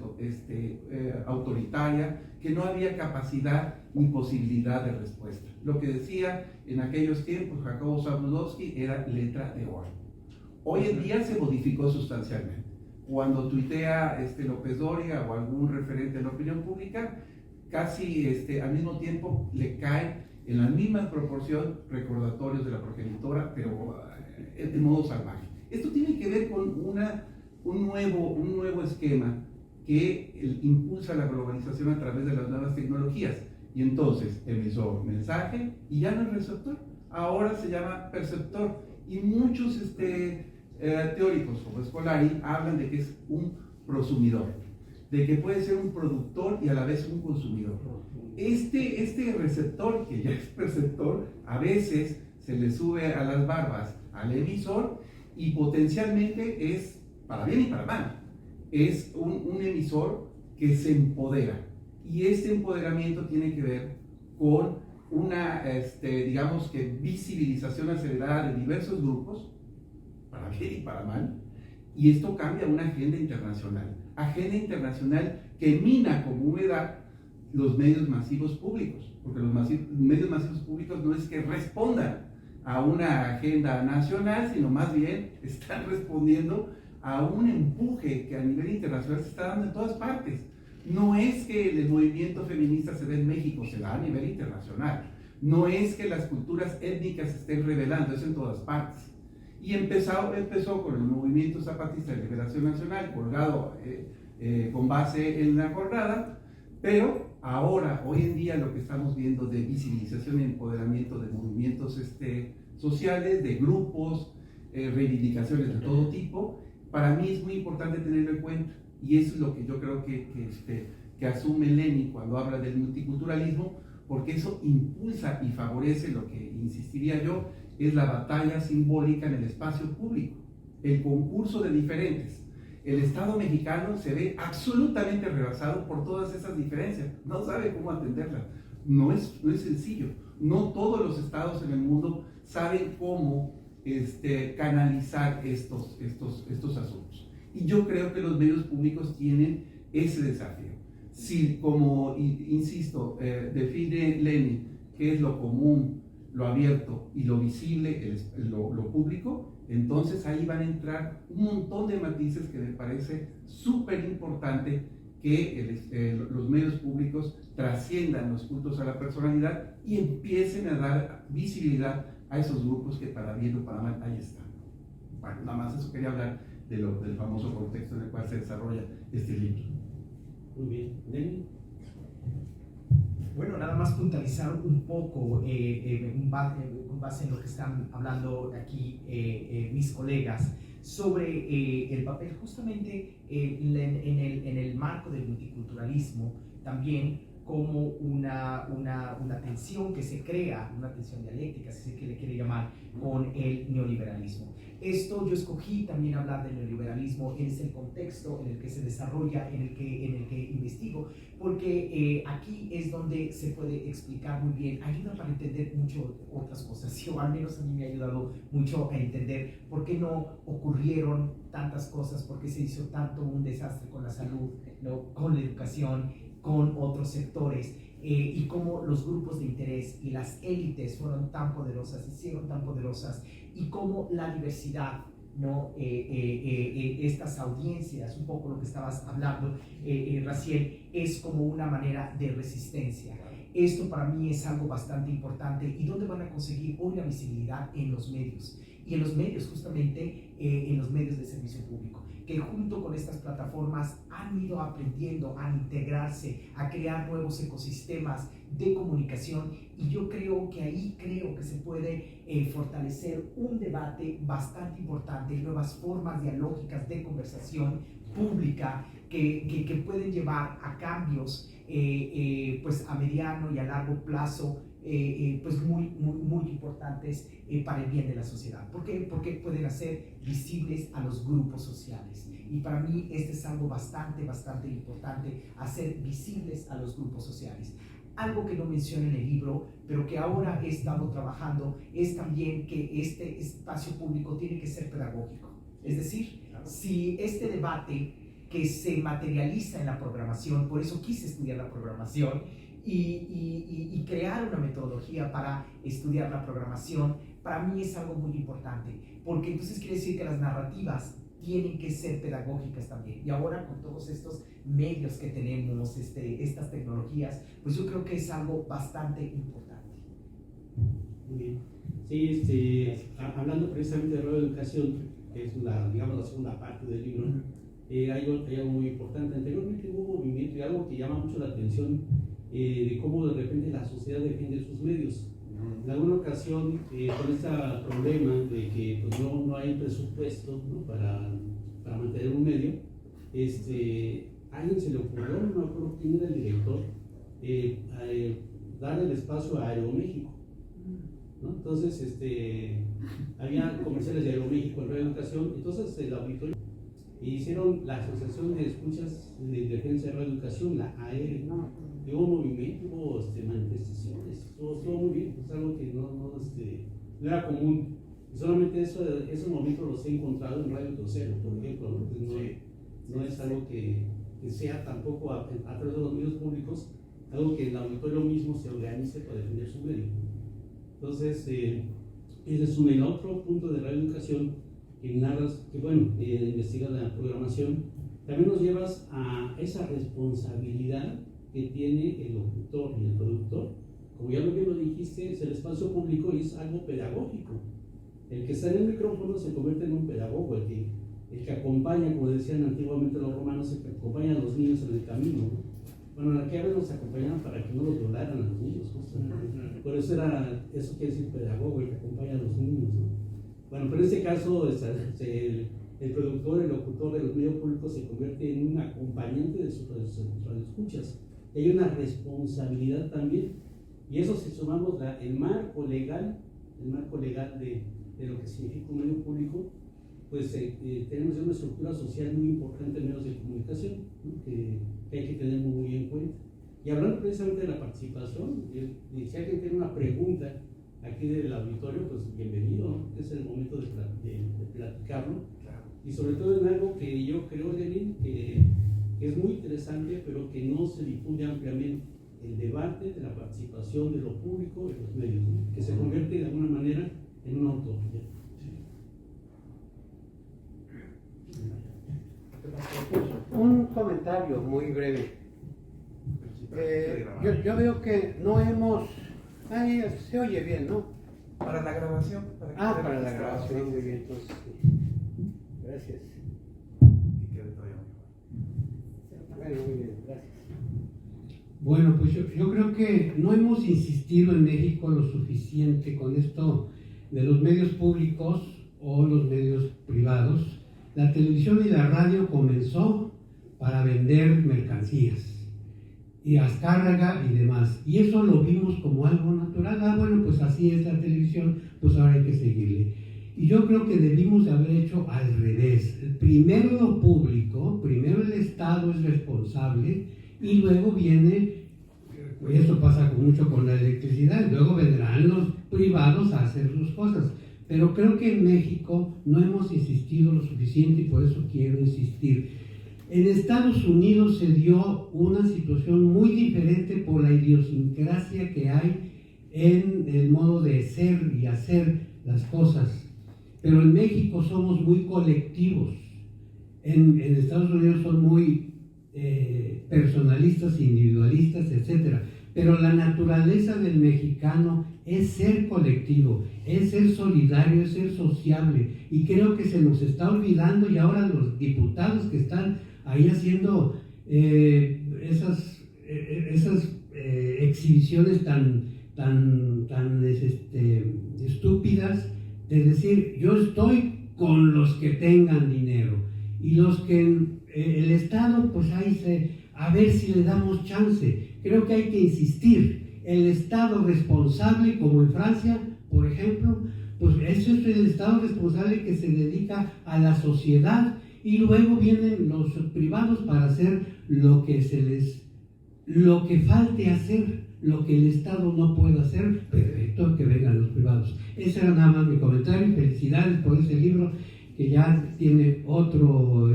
autoritaria, que no había capacidad ni posibilidad de respuesta. Lo que decía en aquellos tiempos Jacobo Zabludovsky era letra de oro. Hoy en día se modificó sustancialmente. Cuando tuitea López Dóriga o algún referente de la opinión pública, casi al mismo tiempo le caen en la misma proporción recordatorios de la progenitora, pero de modo salvaje. Esto tiene que ver con un nuevo esquema que impulsa la globalización a través de las nuevas tecnologías. Y entonces, emisor, mensaje, y ya no es receptor, ahora se llama perceptor. Y muchos teóricos como Scolari hablan de que es un prosumidor, de que puede ser un productor y a la vez un consumidor. Este receptor, que ya es perceptor, a veces se le sube a las barbas al emisor, y potencialmente es, para bien y para mal, es un emisor que se empodera. Y este empoderamiento tiene que ver con una, digamos que, visibilización acelerada de diversos grupos, para bien y para mal, y esto cambia una agenda internacional que mina como humedad los medios masivos públicos, porque los medios masivos públicos no es que respondan a una agenda nacional, sino más bien están respondiendo a un empuje que a nivel internacional se está dando en todas partes. No es que el movimiento feminista se dé en México, se da a nivel internacional. No es que las culturas étnicas se estén revelando, es en todas partes. Y empezó con el movimiento zapatista de liberación nacional, colgado con base en la jornada, pero ahora, hoy en día, lo que estamos viendo de visibilización y empoderamiento de movimientos sociales, de grupos, reivindicaciones de todo tipo, para mí es muy importante tenerlo en cuenta. Y eso es lo que yo creo que asume Lenin cuando habla del multiculturalismo, porque eso impulsa y favorece lo que insistiría yo, es la batalla simbólica en el espacio público, el concurso de diferentes. El Estado mexicano se ve absolutamente rebasado por todas esas diferencias, no sabe cómo atenderlas. No es sencillo. No todos los estados en el mundo saben cómo canalizar estos asuntos. Y yo creo que los medios públicos tienen ese desafío. Si, como insisto, define Lenin qué es lo común, lo abierto y lo visible, lo público, entonces ahí van a entrar un montón de matices que me parece súper importante que los medios públicos trasciendan los cultos a la personalidad y empiecen a dar visibilidad a esos grupos que, para bien o para mal, ahí están. Bueno, nada más eso quería hablar del famoso contexto en el cual se desarrolla este libro. Muy bien. ¿Nelly? Bueno, nada más puntualizar un poco con base en lo que están hablando aquí mis colegas sobre el papel justamente en el marco del multiculturalismo, también como una tensión que se crea, una tensión dialéctica, si se le quiere llamar, con el neoliberalismo. Esto yo escogí también hablar del neoliberalismo, es el contexto en el que se desarrolla, en el que investigo, porque aquí es donde se puede explicar muy bien, ayuda para entender mucho otras cosas, o al menos a mí me ha ayudado mucho a entender por qué no ocurrieron tantas cosas, por qué se hizo tanto un desastre con la salud, ¿no? Con la educación, con otros sectores, y cómo los grupos de interés y las élites fueron tan poderosas, hicieron tan poderosas, y cómo la diversidad, ¿no? Estas audiencias, un poco lo que estabas hablando, Raciel, es como una manera de resistencia. Esto para mí es algo bastante importante. ¿Y dónde van a conseguir hoy la visibilidad? En los medios. Y en los medios, justamente en los medios de servicio público, que junto con estas plataformas han ido aprendiendo a integrarse, a crear nuevos ecosistemas de comunicación, y yo creo que se puede fortalecer un debate bastante importante, nuevas formas dialógicas de conversación pública que pueden llevar a cambios pues a mediano y a largo plazo, pues muy importantes para el bien de la sociedad. ¿Por qué? Porque pueden hacer visibles a los grupos sociales. Y para mí este es algo bastante importante, hacer visibles a los grupos sociales. Algo que no menciono en el libro, pero que ahora he estado trabajando, es también que este espacio público tiene que ser pedagógico. Es decir, si este debate que se materializa en la programación, por eso quise estudiar la programación y crear una metodología para estudiar la programación, para mí es algo muy importante, porque entonces quiere decir que las narrativas tienen que ser pedagógicas también. Y ahora con todos estos medios que tenemos, estas tecnologías, pues yo creo que es algo bastante importante. Muy bien. Sí, hablando precisamente de reeducación, que es digamos, la segunda parte del libro, hay algo muy importante. Anteriormente hubo un movimiento y algo que llama mucho la atención, de cómo de repente la sociedad defiende sus medios. En alguna ocasión, con este problema de que pues, no hay presupuesto, ¿no? para mantener un medio, a alguien se le ocurrió, no me acuerdo quién era el director, darle el espacio a Aeroméxico, ¿no? Entonces había comerciales de Aeroméxico en reeducación, entonces el auditorio hicieron la Asociación de Escuchas de Defensa de Reeducación, la AR, y hubo movimiento, hubo manifestaciones, estuvo muy bien, es algo que no era común, y solamente esos momentos los he encontrado en Radio Tosero, por ejemplo, ¿no? Entonces, no es algo que sea tampoco a través de los medios públicos, algo que el auditorio mismo se organice para defender su medio. Entonces, ese es el otro punto de reeducación que narras, que bueno, investiga la programación, también nos llevas a esa responsabilidad que tiene el locutor y el productor. Como ya lo dijiste, es el espacio público y es algo pedagógico. El que está en el micrófono se convierte en un pedagogo, el que acompaña, como decían antiguamente los romanos, el que acompaña a los niños en el camino, ¿no? Bueno, en aquella vez nos acompañaban para que no los violaran a los niños, justamente. Por eso eso quiere decir pedagogo, el que acompaña a los niños, ¿no? Bueno, pero en este caso el productor, el locutor de los medios públicos se convierte en un acompañante de sus radioescuchas. Y hay una responsabilidad también. Y eso, si sumamos el marco legal de lo que significa un medio público, pues tenemos una estructura social muy importante en medios de comunicación, ¿no? que hay que tener muy en cuenta. Y hablando precisamente de la participación, si alguien tiene una pregunta aquí del auditorio, pues bienvenido, ¿no? Es el momento de platicarlo. Claro. Y sobre todo en algo que yo creo, Lenin, que es muy interesante, pero que no se difunde ampliamente, el debate de la participación de lo público en los medios, ¿no? Que se convierte de alguna manera en una utopía. Un comentario muy breve. Yo veo que no hemos... se oye bien, ¿no? Para la grabación. Para la grabación, muy bien, entonces. Gracias. Y quede todavía Bueno, muy bien, gracias. Bueno, pues yo creo que no hemos insistido en México lo suficiente con esto de los medios públicos o los medios privados. La televisión y la radio comenzó para vender mercancías y azcárraga y demás, y eso lo vimos como algo natural. Bueno, pues así es la televisión, pues ahora hay que seguirle. Y yo creo que debimos de haber hecho al revés. Primero lo público, primero el Estado es responsable y luego viene, eso pasa mucho con la electricidad, luego vendrán los privados a hacer sus cosas. Pero creo que en México no hemos insistido lo suficiente y por eso quiero insistir. En Estados Unidos se dio una situación muy diferente por la idiosincrasia que hay en el modo de ser y hacer las cosas. Pero en México somos muy colectivos. En Estados Unidos son muy personalistas, individualistas, etc. Pero la naturaleza del mexicano es ser colectivo, es ser solidario, es ser sociable. Y creo que se nos está olvidando, y ahora los diputados que están ahí haciendo esas exhibiciones tan estúpidas, de decir, yo estoy con los que tengan dinero, y los que el Estado, pues ahí a ver si le damos chance. Creo que hay que insistir. El Estado responsable, como en Francia, por ejemplo, pues eso es el Estado responsable que se dedica a la sociedad, y luego vienen los privados para hacer lo que falte hacer, lo que el Estado no puede hacer. Perfecto, que vengan los privados. Ese era nada más mi comentario. Felicidades por ese libro, que ya tiene otro,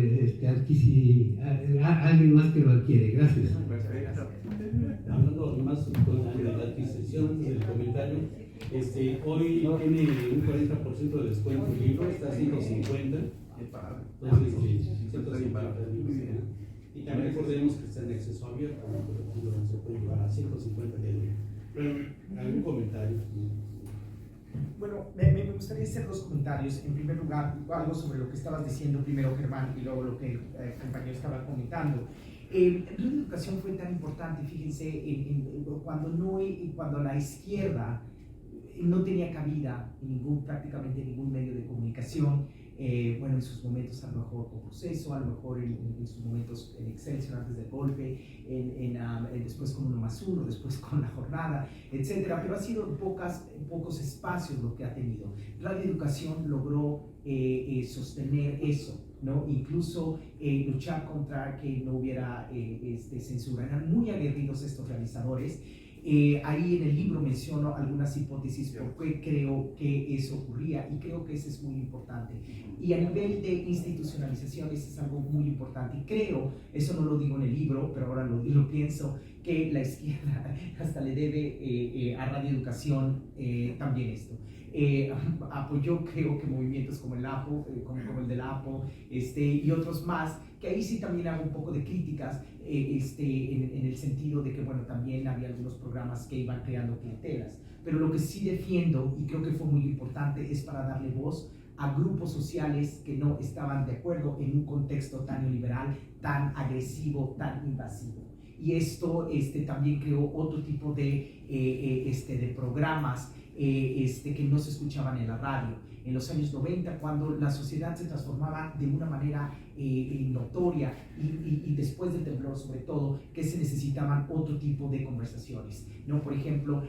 alguien más que lo adquiere. Gracias. Hablando más de la adquisición del comentario, hoy tiene un 40% de descuento el libro, está a 150. Entonces, 150 libros. Y también recordemos que está en acceso abierto, pero se puede llevar a 150 de libro. Bueno, ¿algún comentario? Bueno, me gustaría hacer dos comentarios. En primer lugar, algo sobre lo que estabas diciendo primero, Germán, y luego lo que el compañero estaba comentando. En Radio Educación fue tan importante, fíjense, cuando la izquierda no tenía cabida en prácticamente ningún medio de comunicación. En sus momentos a lo mejor con Proceso, a lo mejor en sus momentos en Excelsior antes del golpe, después con 1+1, después con La Jornada, etcétera, pero ha sido pocos espacios lo que ha tenido. Radio Educación logró sostener eso, ¿no? Incluso luchar contra que no hubiera censura. Eran muy aguerridos estos realizadores. Ahí en el libro menciono algunas hipótesis por qué creo que eso ocurría, y creo que eso es muy importante. Y a nivel de institucionalización, eso es algo muy importante. Y creo, eso no lo digo en el libro, pero ahora lo pienso, que la izquierda hasta le debe a Radio Educación también esto. Apoyó, creo que movimientos como el APO, como el del APO, y otros más, que ahí sí también hago un poco de críticas, en el sentido de que, bueno, también había algunos programas que iban creando clientelas, pero lo que sí defiendo, y creo que fue muy importante, es para darle voz a grupos sociales que no estaban de acuerdo en un contexto tan neoliberal, tan agresivo, tan invasivo. Y esto también creó otro tipo de programas que no se escuchaban en la radio. En los años 90, cuando la sociedad se transformaba de una manera notoria, y después del temblor sobre todo, que se necesitaban otro tipo de conversaciones, ¿no? Por ejemplo,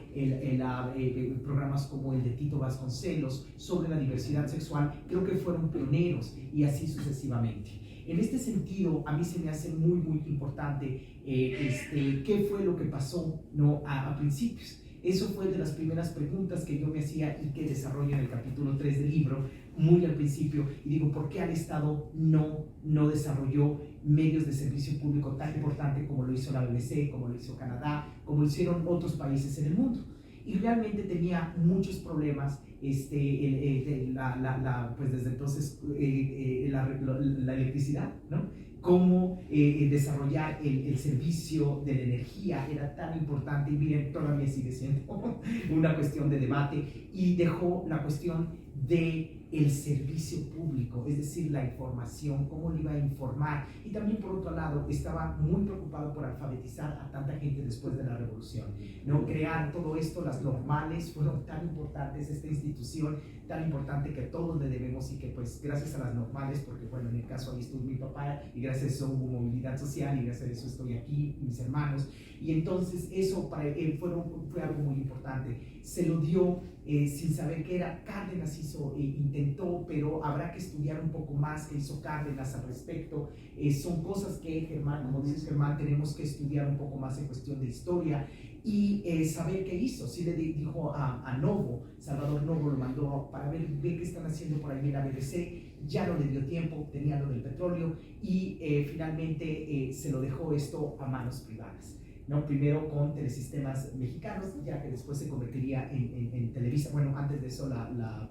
programas como el de Tito Vasconcelos sobre la diversidad sexual, creo que fueron pioneros, y así sucesivamente. En este sentido, a mí se me hace muy, muy importante qué fue lo que pasó, ¿no? a principios. Eso fue de las primeras preguntas que yo me hacía y que desarrollo en el capítulo 3 del libro, muy al principio, y digo, ¿por qué el Estado no desarrolló medios de servicio público tan importante como lo hizo la BBC, como lo hizo Canadá, como lo hicieron otros países en el mundo? Y realmente tenía muchos problemas, pues desde entonces la electricidad, ¿no? Cómo desarrollar el servicio de la energía era tan importante, y miren, todavía sigue siendo una cuestión de debate, y dejó la cuestión de el servicio público, es decir, la información, cómo le iba a informar. Y también, por otro lado, estaba muy preocupado por alfabetizar a tanta gente después de la revolución, ¿no? Crear todo esto, las normales fueron tan importantes, esta institución tan importante que todos le debemos, y que pues gracias a las normales, porque bueno, en el caso ahí estuvo mi papá, y gracias a eso hubo movilidad social, y gracias a eso estoy aquí, mis hermanos, y entonces eso para él fue algo muy importante. Se lo dio sin saber qué era. Cárdenas intentó, pero habrá que estudiar un poco más qué hizo Cárdenas al respecto. Son cosas que, Germán, como dices, Germán, tenemos que estudiar un poco más en cuestión de historia y saber qué hizo. Sí le dijo a Novo, Salvador Novo lo mandó para ver qué están haciendo por ahí en la BBC, ya no le dio tiempo, tenía lo del petróleo, y finalmente se lo dejó esto a manos privadas. ¿No? Primero con Telesistemas Mexicanos, ya que después se convertiría en Televisa, bueno, antes de eso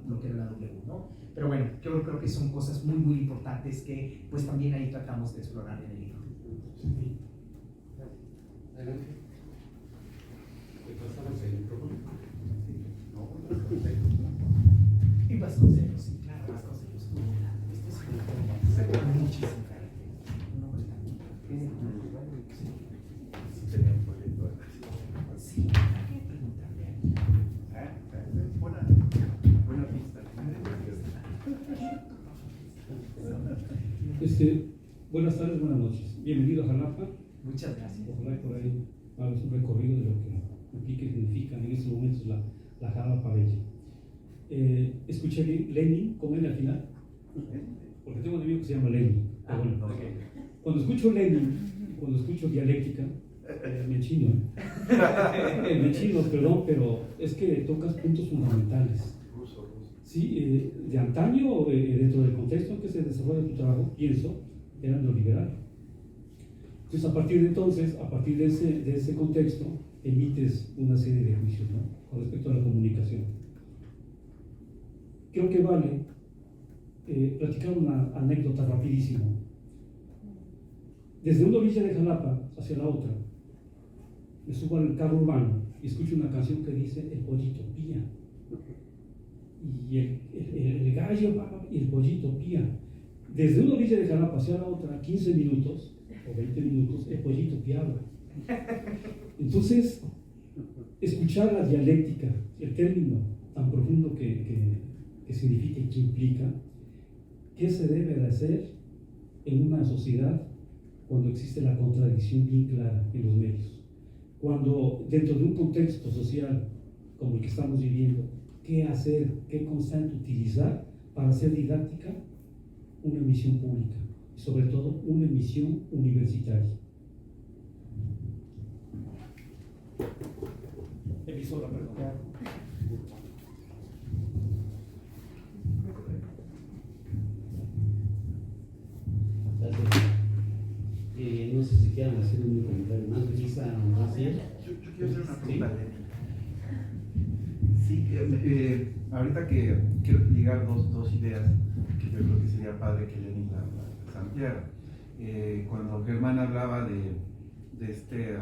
lo que era la W, ¿no? Pero bueno, yo creo que son cosas muy, muy importantes que pues también ahí tratamos de explorar en el libro. Sí. Adelante. ¿Te pasamos el micrófono? Y Vasconcelos, sí, claro, Vasconcelos. Este es un tema muchísimo carácter. Un hombre también. Tenía un proyecto. Sí, hay que preguntarle. Buena pista. Buenas tardes, buenas noches. Bienvenido a Jalapa. Muchas gracias. Ojalá por ahí hagas un recorrido de lo que implica y significa en estos momentos la Jalapa Bella. Escuché Lenin con N al final, porque tengo un amigo que se llama Lenin. Cuando escucho Lenin, cuando escucho dialéctica, me enchino, me enchino, perdón, pero es que tocas puntos fundamentales. Sí, de antaño, dentro del contexto en que se desarrolla tu trabajo, pienso, era neoliberal. Entonces, a partir de ese contexto, emites una serie de juicios, ¿no? Con respecto a la comunicación. Creo que vale platicar una anécdota rapidísimo. Desde una orilla de Jalapa hacia la otra, me subo al carro urbano y escucho una canción que dice El pollito pía. Y el gallo y el pollito pía. Desde una orilla de Jalapa hacia la otra, 15 minutos o 20 minutos, el pollito piaba. Entonces, escuchar la dialéctica, el término tan profundo que significa y que implica, ¿qué se debe de hacer en una sociedad cuando existe la contradicción bien clara en los medios? Cuando dentro de un contexto social como el que estamos viviendo, ¿qué hacer, qué constante utilizar para hacer didáctica una emisión pública y sobre todo una emisión universitaria? Emisora, perdón. Gracias. No sé si quieran hacer un comentario más, Lisa o más bien. Yo quiero hacer una pregunta, Lenin. Sí, ahorita que quiero ligar dos ideas que yo creo que sería padre que Lenin las ampliara. Cuando Germán hablaba de este,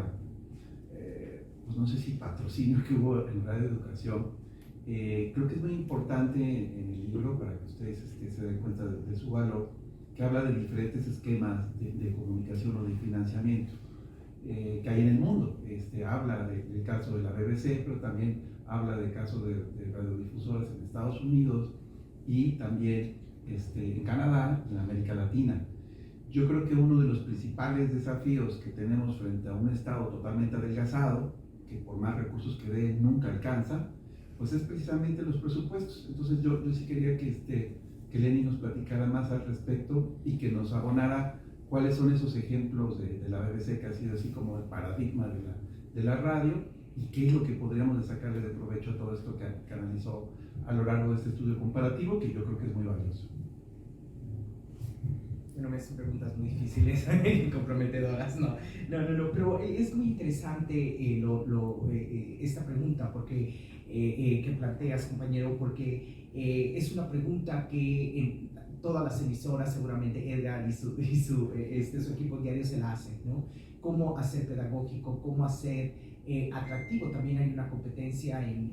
pues no sé si patrocinio que hubo en Radio Educación, creo que es muy importante en el libro para que ustedes se den cuenta de su valor, que habla de diferentes esquemas de comunicación o de financiamiento que hay en el mundo. Habla del caso de la BBC, pero también habla del caso de radiodifusoras en Estados Unidos y también en Canadá, en América Latina. Yo creo que uno de los principales desafíos que tenemos frente a un Estado totalmente adelgazado, que por más recursos que dé nunca alcanza, pues es precisamente los presupuestos. Entonces yo sí quería que Lenin nos platicara más al respecto y que nos abonara cuáles son esos ejemplos de la BBC que ha sido así como el paradigma de la radio y qué es lo que podríamos sacarle de provecho a todo esto que analizó a lo largo de este estudio comparativo, que yo creo que es muy valioso. No me hacen preguntas muy difíciles y comprometedoras, no, pero es muy interesante esta pregunta que planteas, compañero, porque es una pregunta que en todas las emisoras, seguramente Edgar y su equipo diario se la hacen, ¿no? ¿Cómo hacer pedagógico? ¿Cómo hacer atractivo? También hay una competencia en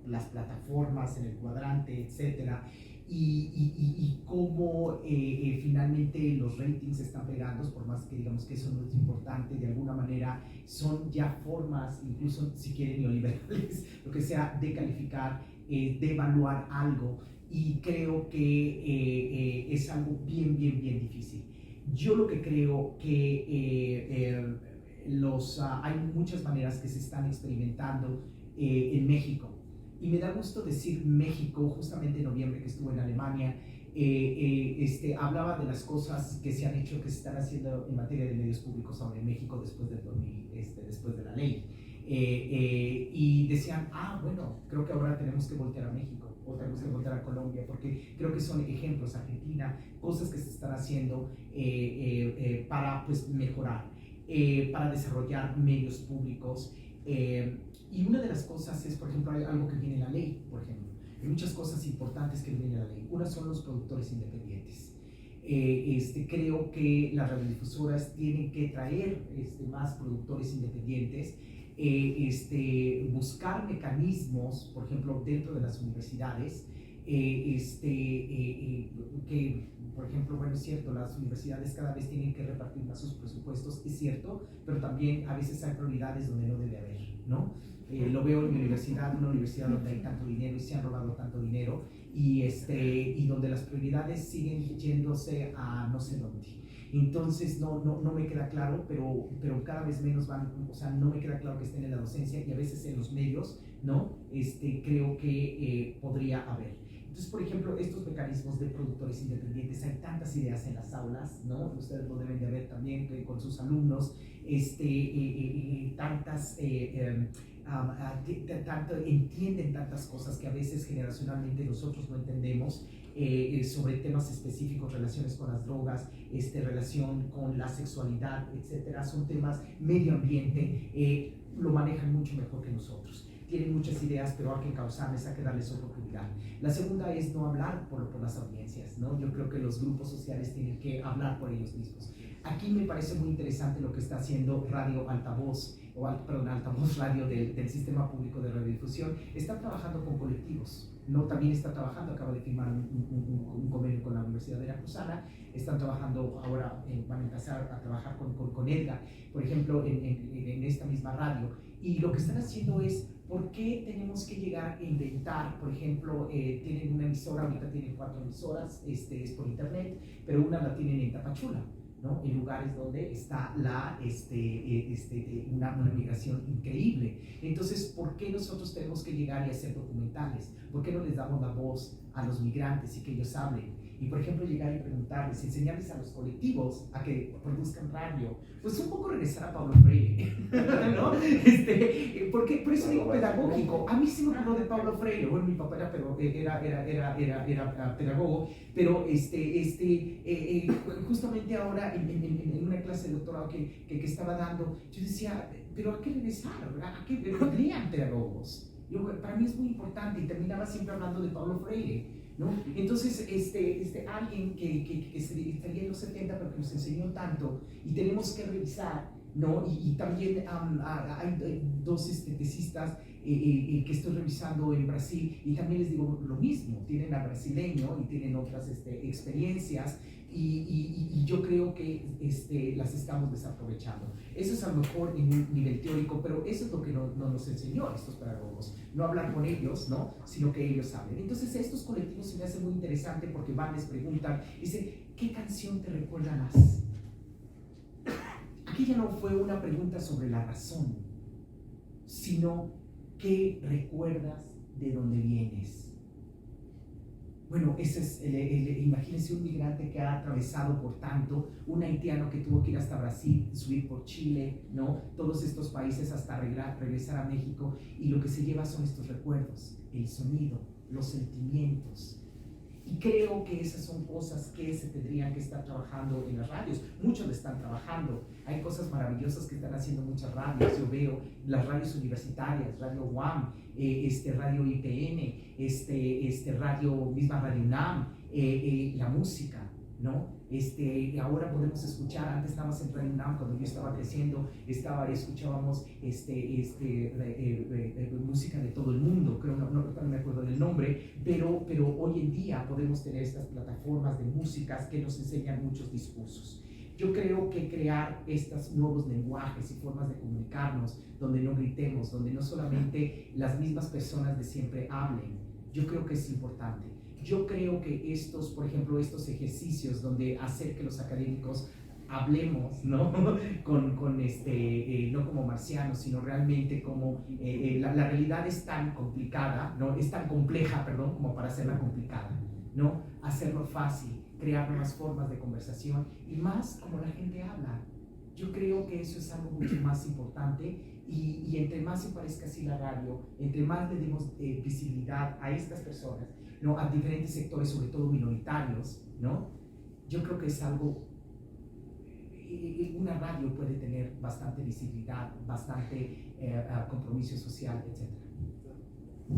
las plataformas, en el cuadrante, etcétera, y cómo finalmente los ratings están pegando, por más que digamos que eso no es importante, de alguna manera son ya formas, incluso si quieren neoliberales, lo que sea, de calificar, de evaluar algo, y creo que es algo bien difícil. Yo lo que creo que hay muchas maneras que se están experimentando en México. Y me da gusto decir México, justamente en noviembre que estuve en Alemania, hablaba de las cosas que se han hecho, que se están haciendo en materia de medios públicos ahora en México después de la ley. Y decían, bueno, creo que ahora tenemos que voltear a México, o tenemos que voltear a Colombia, porque creo que son ejemplos, Argentina, cosas que se están haciendo para pues, mejorar, para desarrollar medios públicos. Y una de las cosas es, por ejemplo, hay algo que viene en la ley, por ejemplo. Hay muchas cosas importantes que vienen en la ley. Una son los productores independientes. Creo que las radiodifusoras tienen que traer más productores independientes, buscar mecanismos, por ejemplo, dentro de las universidades, que, por ejemplo, bueno, es cierto, las universidades cada vez tienen que repartir más sus presupuestos, es cierto, pero también a veces hay prioridades donde no debe haber, ¿no? Lo veo en mi universidad, una universidad donde hay tanto dinero y se han robado tanto dinero, y donde las prioridades siguen yéndose a no sé dónde. Entonces no me queda claro, pero cada vez menos van, o sea, no me queda claro que estén en la docencia y a veces en los medios, ¿no? Creo que podría haber. Entonces, por ejemplo, estos mecanismos de productores independientes, hay tantas ideas en las aulas, ¿no? Ustedes lo deben de ver también con sus alumnos, tanto entienden tantas cosas que a veces generacionalmente nosotros no entendemos, sobre temas específicos, relaciones con las drogas, relación con la sexualidad, etcétera. Son temas, medio ambiente, lo manejan mucho mejor que nosotros. Tienen muchas ideas, pero hay que causarles, hay que darles oportunidad. La segunda es no hablar por las audiencias, ¿no? Yo creo que los grupos sociales tienen que hablar por ellos mismos. Aquí me parece muy interesante lo que está haciendo Radio Altavoz, Altavoz Radio del Sistema Público de Radiodifusión. Está trabajando con colectivos, ¿no? También está trabajando, acaba de firmar un convenio con la Universidad Veracruzana. Están trabajando ahora, van a empezar a trabajar con Edgar, por ejemplo, en esta misma radio. Y lo que están haciendo es, ¿por qué tenemos que llegar a inventar? Por ejemplo, tienen una emisora, ahorita tienen 4 emisoras, es por internet, pero una la tienen en Tapachula, ¿no? En lugares donde está una migración increíble. Entonces, ¿por qué nosotros tenemos que llegar y hacer documentales? ¿Por qué no les damos la voz a los migrantes y que ellos hablen? Y, por ejemplo, llegar y preguntarles, enseñarles a los colectivos a que produzcan radio. Pues un poco regresar a Pablo Freire, ¿no? Por eso digo pedagógico. A mí se me ocurrió de Pablo Freire. Bueno, mi papá era pedagogo, pero justamente ahora en una clase de doctorado que estaba dando, yo decía, pero ¿a qué regresar? ¿A qué lean pedagogos? Para mí es muy importante, y terminaba siempre hablando de Pablo Freire, ¿no? Entonces, alguien que estaría en los 70 pero que nos enseñó tanto, y tenemos que revisar, ¿no? Y también hay 2 tesistas que estoy revisando en Brasil, y también les digo lo mismo, tienen a brasileño y tienen otras experiencias, y yo creo que las estamos desaprovechando. Eso es a lo mejor en un nivel teórico, pero eso es lo que no nos enseñó estos pedagogos, no hablar con ellos, ¿no? Sino que ellos hablen. Entonces estos colectivos se me hacen muy interesante porque van, les preguntan, dicen, ¿qué canción te recuerda más? Aquí ya no fue una pregunta sobre la razón, sino ¿qué recuerdas de dónde vienes? Bueno, ese es imagínense un migrante que ha atravesado por tanto, un haitiano que tuvo que ir hasta Brasil, subir por Chile, ¿no? Todos estos países hasta regresar a México, y lo que se lleva son estos recuerdos, el sonido, los sentimientos. Y creo que esas son cosas que se tendrían que estar trabajando en las radios. Muchos lo están trabajando. Hay cosas maravillosas que están haciendo muchas radios. Yo veo las radios universitarias, Radio UAM, Radio IPN, Radio UNAM, la música, ¿no? Ahora podemos escuchar, antes nada más en Radio UNAM, cuando yo estaba creciendo, escuchábamos música de todo el mundo, creo, no me acuerdo del nombre, pero hoy en día podemos tener estas plataformas de músicas que nos enseñan muchos discursos. Yo creo que crear estos nuevos lenguajes y formas de comunicarnos, donde no gritemos, donde no solamente las mismas personas de siempre hablen, yo creo que es importante. Yo creo que por ejemplo, estos ejercicios donde hacer que los académicos hablemos, ¿no? No como marcianos, sino realmente como la realidad es tan complicada, ¿no? Es tan compleja, perdón, como para hacerla complicada, ¿no? Hacerlo fácil, crear nuevas formas de conversación y más como la gente habla. Yo creo que eso es algo mucho más importante y entre más se parezca así la radio, entre más le demos visibilidad a estas personas, ¿no? A diferentes sectores, sobre todo minoritarios, ¿no? Yo creo que es algo, una radio puede tener bastante visibilidad, bastante compromiso social, etc.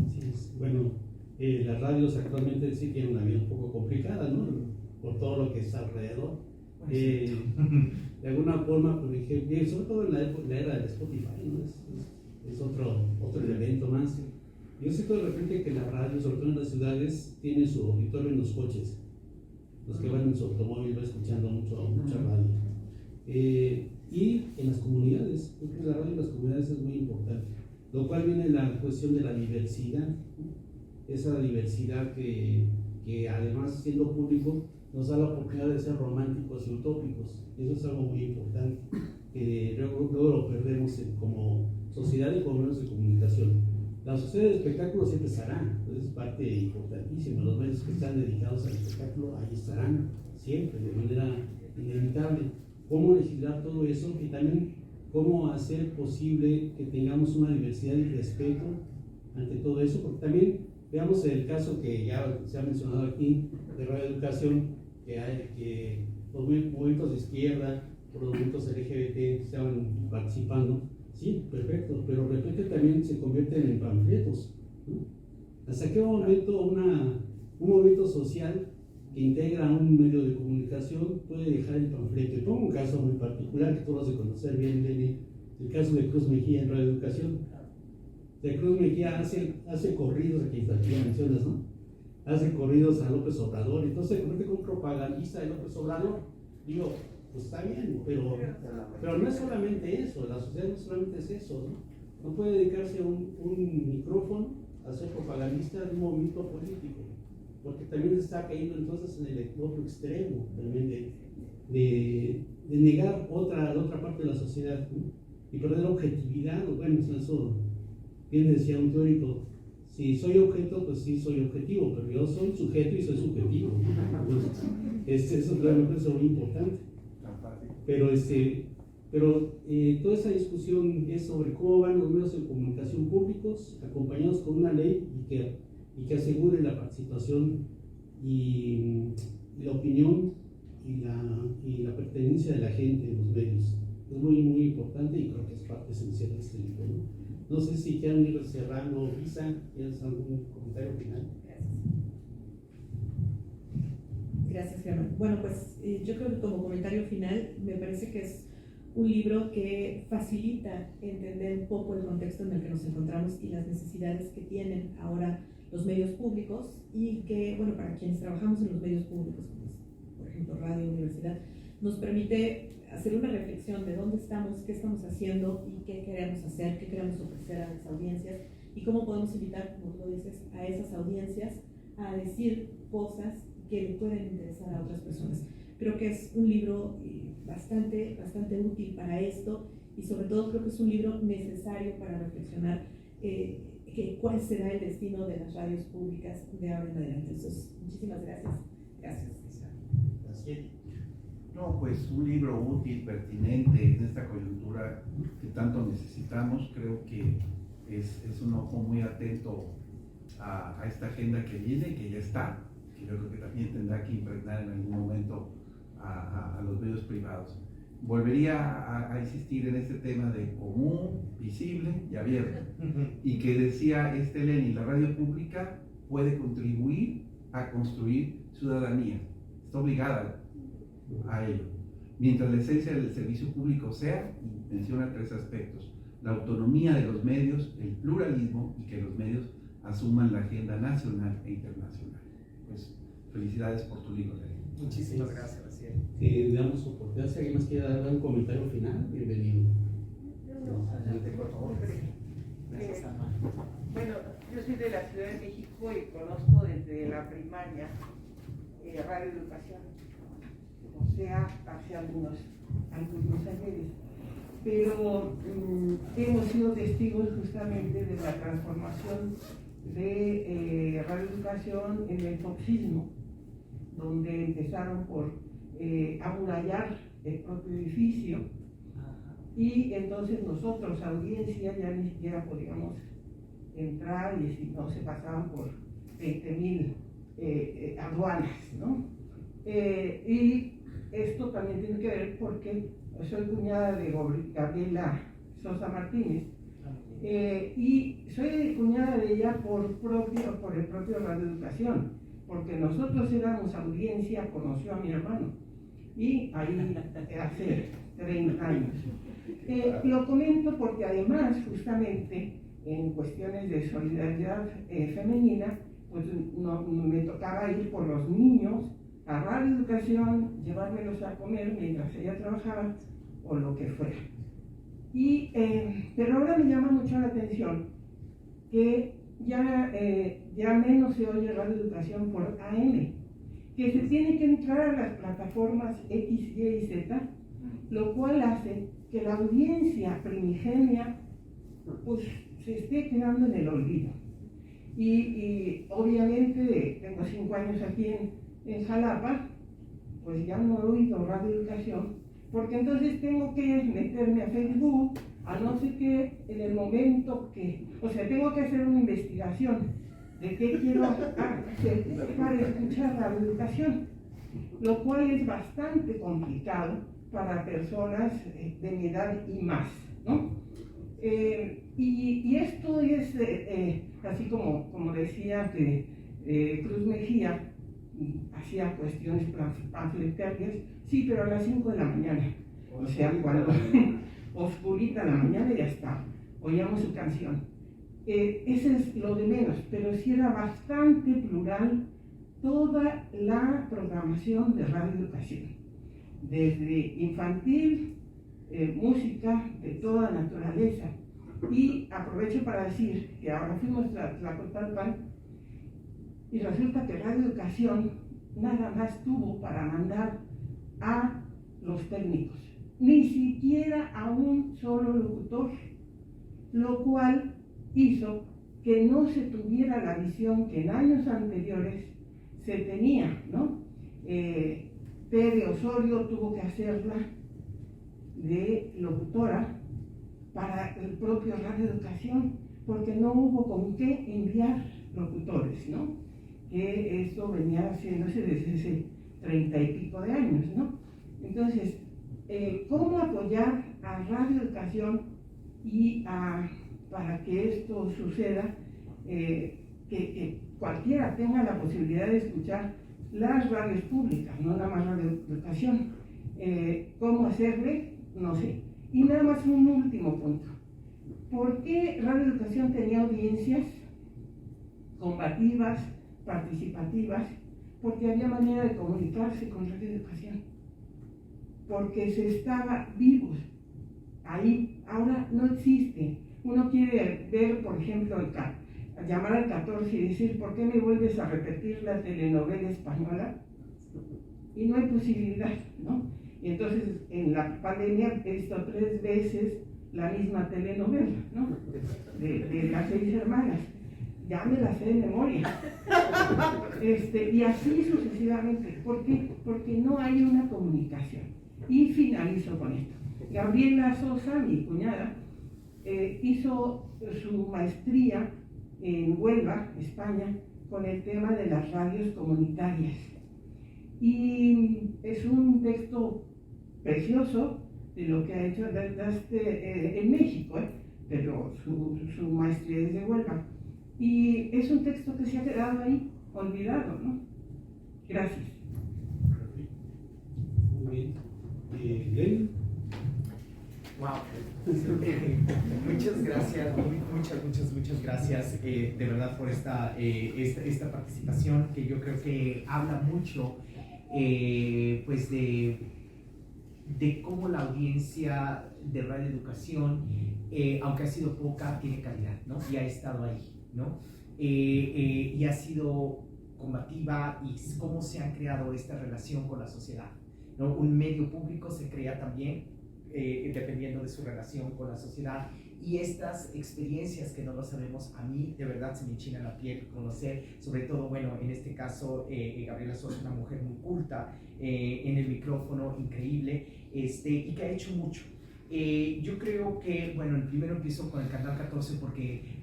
Sí, bueno, las radios actualmente sí tienen una vida un poco complicada, ¿no? Por todo lo que está alrededor. De alguna forma, por ejemplo, sobre todo en la era del Spotify, ¿no? Es otro elemento más. Yo siento de repente que la radio, sobre todo en las ciudades, tiene su auditorio en los coches. Los que van en su automóvil van escuchando mucha radio. Y en las comunidades, creo que la radio en las comunidades es muy importante. Lo cual viene la cuestión de la diversidad, ¿no? Esa diversidad que además siendo público nos da la oportunidad de ser románticos y utópicos. Y eso es algo muy importante, que luego lo perdemos como sociedad y como medios de comunicación. La sociedad de espectáculo siempre estará, es parte importantísima. Los medios que están dedicados al espectáculo ahí estarán siempre, de manera inevitable. ¿Cómo legislar todo eso? Y también cómo hacer posible que tengamos una diversidad y respeto ante todo eso, porque también veamos el caso que ya se ha mencionado aquí de Radio Educación, que los movimientos de izquierda, los movimientos LGBT estaban participando, sí, perfecto, pero de repente también se convierten en panfletos, ¿no? ¿Hasta qué momento un movimiento social que integra un medio de comunicación puede dejar el panfleto? Y pongo un caso muy particular que tú vas a conocer bien, Lenny, el caso de Cruz Mejía en Radio Educación. De Cruz Mejía hace corridos, aquí lo mencionas, ¿no? Hace corridos a López Obrador, entonces se convierte como propagandista de López Obrador. Digo, pues está bien, pero no es solamente eso, la sociedad no solamente es eso, ¿no? No puede dedicarse un micrófono a ser propagandista de un movimiento político, porque también está cayendo entonces en el otro extremo, también de negar la otra parte de la sociedad, ¿no? Y perder objetividad. Bueno, eso bien decía un teórico, si soy objeto, pues sí soy objetivo, pero yo soy sujeto y soy subjetivo. Entonces, eso realmente es muy importante. Pero toda esa discusión es sobre cómo van los medios de comunicación públicos acompañados con una ley y que asegure la participación y la opinión y la pertenencia de la gente en los medios. Es muy, muy importante y creo que es parte esencial de este libro, ¿no? No sé si quieren ir cerrando. Lisa, ¿tienes algún comentario final? Gracias, Germán. Bueno, pues yo creo que como comentario final me parece que es un libro que facilita entender un poco el contexto en el que nos encontramos y las necesidades que tienen ahora los medios públicos y que, bueno, para quienes trabajamos en los medios públicos, como es, por ejemplo, radio, universidad, nos permite hacer una reflexión de dónde estamos, qué estamos haciendo y qué queremos hacer, qué queremos ofrecer a las audiencias y cómo podemos invitar, como tú lo dices, a esas audiencias a decir cosas que le pueden interesar a otras personas. Creo que es un libro bastante útil para esto y sobre todo creo que es un libro necesario para reflexionar cuál será el destino de las radios públicas de ahora en adelante. Entonces, muchísimas gracias. Gracias. Gracias. No, pues un libro útil, pertinente en esta coyuntura que tanto necesitamos. Creo que es un ojo muy atento a esta agenda que viene, que ya está, que yo creo que también tendrá que impregnar en algún momento a los medios privados. Volvería a insistir en este tema de común, visible y abierto. Y que decía Lenny, la radio pública puede contribuir a construir ciudadanía. Está obligada a ello. Mientras la esencia del servicio público sea, y menciona 3 aspectos: la autonomía de los medios, el pluralismo y que los medios asuman la agenda nacional e internacional. Pues felicidades por tu libro, Lenin. Muchísimas gracias, Raciel. Damos oportunidad. Si alguien más quiere dar un comentario final, bienvenido. Adelante, por favor. Gracias, Alma. Bueno, yo soy de la Ciudad de México y conozco desde la primaria Radio Educación, o sea, hace algunos años. Pero hemos sido testigos justamente de la transformación de Radio Educación en el foxismo, donde empezaron por amurallar el propio edificio, y entonces nosotros, audiencia, ya ni siquiera podíamos entrar, y si no se pasaban por 20,000 aduanas, ¿no? Y esto también tiene que ver porque soy cuñada de Gabriela Sosa Martínez, y soy cuñada de ella por el propio Radio Educación, porque nosotros éramos audiencia, conoció a mi hermano, y ahí hace 30 años. Lo comento porque además, justamente, en cuestiones de solidaridad femenina, pues me tocaba ir por los niños a Radio Educación, llevármelos a comer mientras ella trabajaba, o lo que fuera. Pero ahora me llama mucho la atención que ya menos se oye Radio Educación por AM, que se tiene que entrar a las plataformas X, Y y Z, lo cual hace que la audiencia primigenia pues se esté quedando en el olvido. Y obviamente tengo 5 años aquí en Jalapa, pues ya no he oído Radio Educación, porque entonces tengo que meterme a Facebook, a no sé qué, en el momento que, o sea, tengo que hacer una investigación de qué quiero hacer para escuchar Radio Educación, lo cual es bastante complicado para personas de mi edad y más, ¿no? Y esto es así como decía que Cruz Mejía hacía cuestiones panfletarias, sí, pero a las 5 de la mañana, o sea, cuando oscurita la mañana y ya está, oíamos su canción. Ese es lo de menos, pero sí era bastante plural toda la programación de Radio Educación, desde infantil, música de toda naturaleza. Y aprovecho para decir que ahora fuimos a Tlacotalpan y resulta que Radio Educación nada más tuvo para mandar a los técnicos, ni siquiera a un solo locutor, lo cual hizo que no se tuviera la visión que en años anteriores se tenía, ¿no? Tere Osorio tuvo que hacerla de locutora para el propio Radio Educación, porque no hubo con qué enviar locutores, ¿no? Que eso venía haciéndose desde hace 30 y pico de años, ¿no? Entonces, ¿cómo apoyar a Radio Educación y para que esto suceda, que cualquiera tenga la posibilidad de escuchar las radios públicas, no nada más Radio Educación? ¿Cómo hacerle? No sé. Y nada más un último punto. ¿Por qué Radio Educación tenía audiencias combativas, participativas? Porque había manera de comunicarse con Radio Educación, porque se estaba vivos ahí. Ahora no existe. Uno quiere ver, por ejemplo, llamar al 14 y decir, ¿por qué me vuelves a repetir la telenovela española? Y no hay posibilidad, ¿no? Y entonces en la pandemia he visto 3 veces la misma telenovela, ¿no? De las 6 hermanas. Ya me la sé de memoria. Y así sucesivamente. ¿Por qué? Porque no hay una comunicación. Y finalizo con esto. Gabriela Sosa, mi cuñada, hizo su maestría en Huelva, España, con el tema de las radios comunitarias. Y es un texto precioso de lo que ha hecho en México, pero su maestría es de Huelva. Y es un texto que se ha quedado ahí olvidado, ¿no? Gracias. Muy bien. Glenn. Wow. Muchas gracias, muchas gracias de verdad por esta participación, que yo creo que habla mucho pues de cómo la audiencia de Radio Educación, aunque ha sido poca, tiene calidad, ¿no? Y ha estado ahí, ¿no? Y ha sido combativa, y cómo se ha creado esta relación con la sociedad, ¿no? Un medio público se crea también dependiendo de su relación con la sociedad, y estas experiencias que no lo sabemos, a mí de verdad se me enchina la piel conocer, sobre todo, bueno, en este caso Gabriela Sosa, una mujer muy culta, en el micrófono, increíble, y que ha hecho mucho. Yo creo que, bueno, primero empiezo con el Canal 14 porque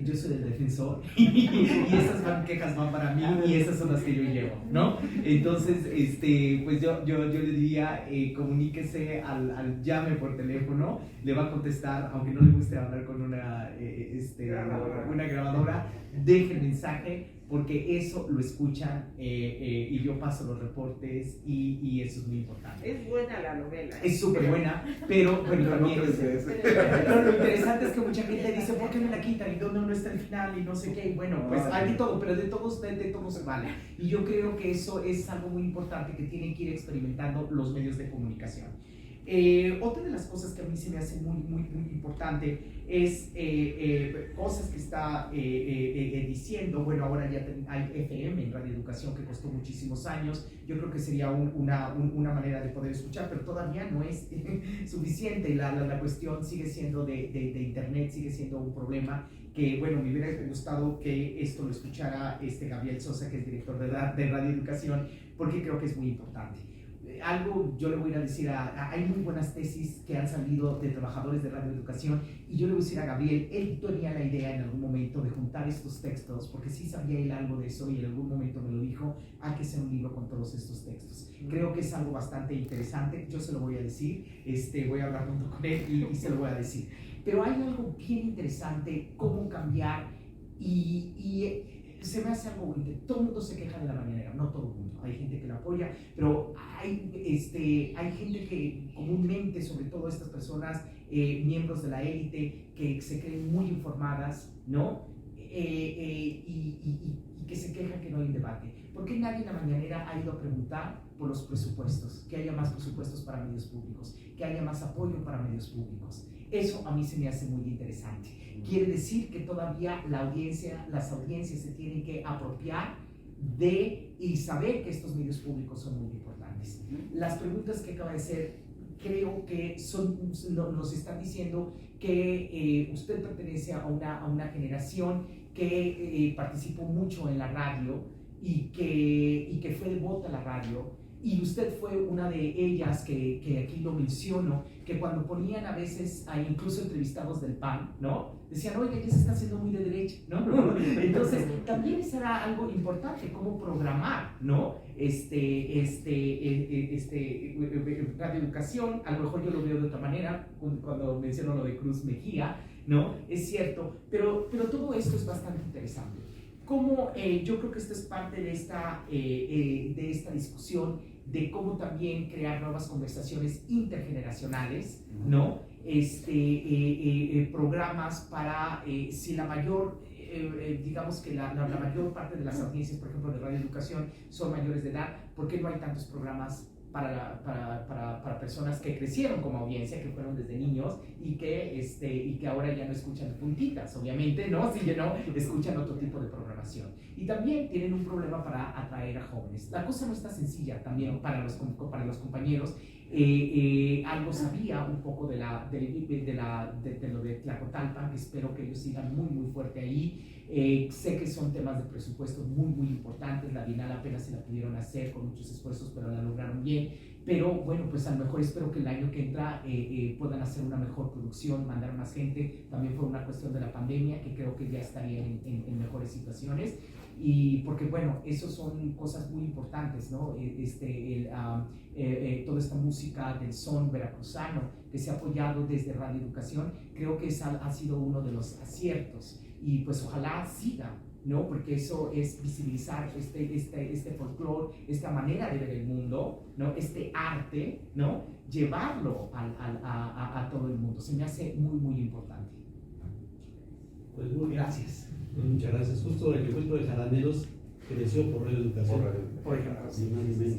yo soy del defensor y esas quejas van para mí y esas son las que yo llevo, ¿no? Entonces, pues yo le diría, comuníquese al llame por teléfono, le va a contestar, aunque no le guste hablar con una grabadora, deje el mensaje, porque eso lo escuchan y yo paso los reportes y eso es muy importante. Es buena la novela. Es súper buena, pero también pero lo interesante es que mucha gente dice, ¿por qué me la quitan? ¿Y dónde no está el final? Y no sé qué. Y bueno, pues hay de todo, pero de todos se vale. Y yo creo que eso es algo muy importante que tienen que ir experimentando los medios de comunicación. Otra de las cosas que a mí se me hace muy importante es cosas que está diciendo. Bueno, ahora ya hay FM en Radio Educación, que costó muchísimos años. Yo creo que sería una manera de poder escuchar, pero todavía no es suficiente. La cuestión sigue siendo de internet, sigue siendo un problema que, bueno, me hubiera gustado que esto lo escuchara Gabriel Sosa, que es director de Radio Educación, porque creo que es muy importante. Algo yo le voy a decir hay muy buenas tesis que han salido de trabajadores de Radio Educación, y yo le voy a decir a Gabriel, él tenía la idea en algún momento de juntar estos textos, porque sí sabía él algo de eso y en algún momento me lo dijo, hay que hacer un libro con todos estos textos. Creo que es algo bastante interesante, yo se lo voy a decir, voy a hablar junto con él y se lo voy a decir. Pero hay algo bien interesante, cómo cambiar, y se me hace algo bonito. Todo el mundo se queja de la mañanera, no todo el mundo, hay gente que la apoya, pero hay gente que comúnmente, sobre todo estas personas, miembros de la élite, que se creen muy informadas, ¿no? Y que se quejan que no hay un debate. ¿Por qué nadie en la mañanera ha ido a preguntar por los presupuestos? Que haya más presupuestos para medios públicos, que haya más apoyo para medios públicos. Eso a mí se me hace muy interesante. Quiere decir que todavía las audiencias se tienen que apropiar de y saber que estos medios públicos son muy importantes. Las preguntas que acaba de hacer, creo que nos están diciendo que usted pertenece a una generación que participó mucho en la radio y que fue devota a la radio. Y usted fue una de ellas que aquí lo menciono, que cuando ponían a veces a incluso entrevistados del PAN, ¿no? Decían, oiga, ya se está haciendo muy de derecha, ¿no? Entonces, también será algo importante, cómo programar, ¿no? Radio Educación, a lo mejor yo lo veo de otra manera, cuando menciono lo de Cruz Mejía, ¿no? Es cierto, pero todo esto es bastante interesante. Cómo yo creo que esto es parte de esta discusión, de cómo también crear nuevas conversaciones intergeneracionales, ¿no? Programas para, si la mayor, digamos que la mayor parte de las audiencias, por ejemplo, de Radio Educación, son mayores de edad, ¿por qué no hay tantos programas para personas que crecieron como audiencia, que fueron desde niños y que ahora ya no escuchan puntitas, obviamente, ¿no? Si ya no escuchan otro tipo de programación. Y también tienen un problema para atraer a jóvenes. La cosa no está sencilla también para los compañeros. Algo sabía un poco de lo de Tlacotalpan, que espero que ellos sigan muy fuerte ahí. Sé que son temas de presupuesto muy importantes. La Bienal apenas se la pudieron hacer con muchos esfuerzos, pero la lograron bien. Pero bueno, pues a lo mejor espero que el año que entra puedan hacer una mejor producción, mandar más gente. También fue una cuestión de la pandemia, que creo que ya estarían en mejores situaciones. Y porque bueno, eso son cosas muy importantes, ¿no? Toda esta música del son veracruzano que se ha apoyado desde Radio Educación, creo que ha sido uno de los aciertos, y pues ojalá siga ¿no? Porque eso es visibilizar este folclore, esta manera de ver el mundo, ¿no? Este arte, ¿no? Llevarlo a todo el mundo. Se me hace muy, muy importante. Pues muy bien. Gracias. Pues muchas gracias. Justo el encuentro de jaraneros creció por Radio Educación. Por ejemplo. Ni más ni menos.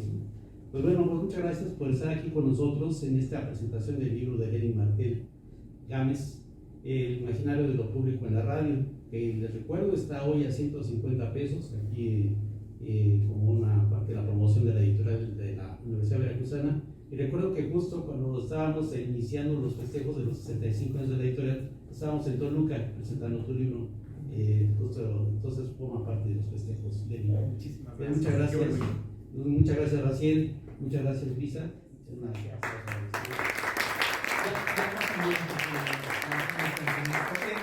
Pues bueno, pues muchas gracias por estar aquí con nosotros en esta presentación del libro de Lenin Martel Gámez, El imaginario de lo público en la radio, que les recuerdo está hoy a 150 pesos, aquí como una parte de la promoción de la editorial de la Universidad Veracruzana. Y recuerdo que justo cuando estábamos iniciando los festejos de los 65 años de la editorial, estábamos en Toluca presentando tu libro, justo, entonces forma parte de los festejos del libro. Muchísimas Bien, gracias. muchas gracias. Qué orgullo. Muchas gracias, Raciel. Muchas gracias, Luisa. Ya también, porque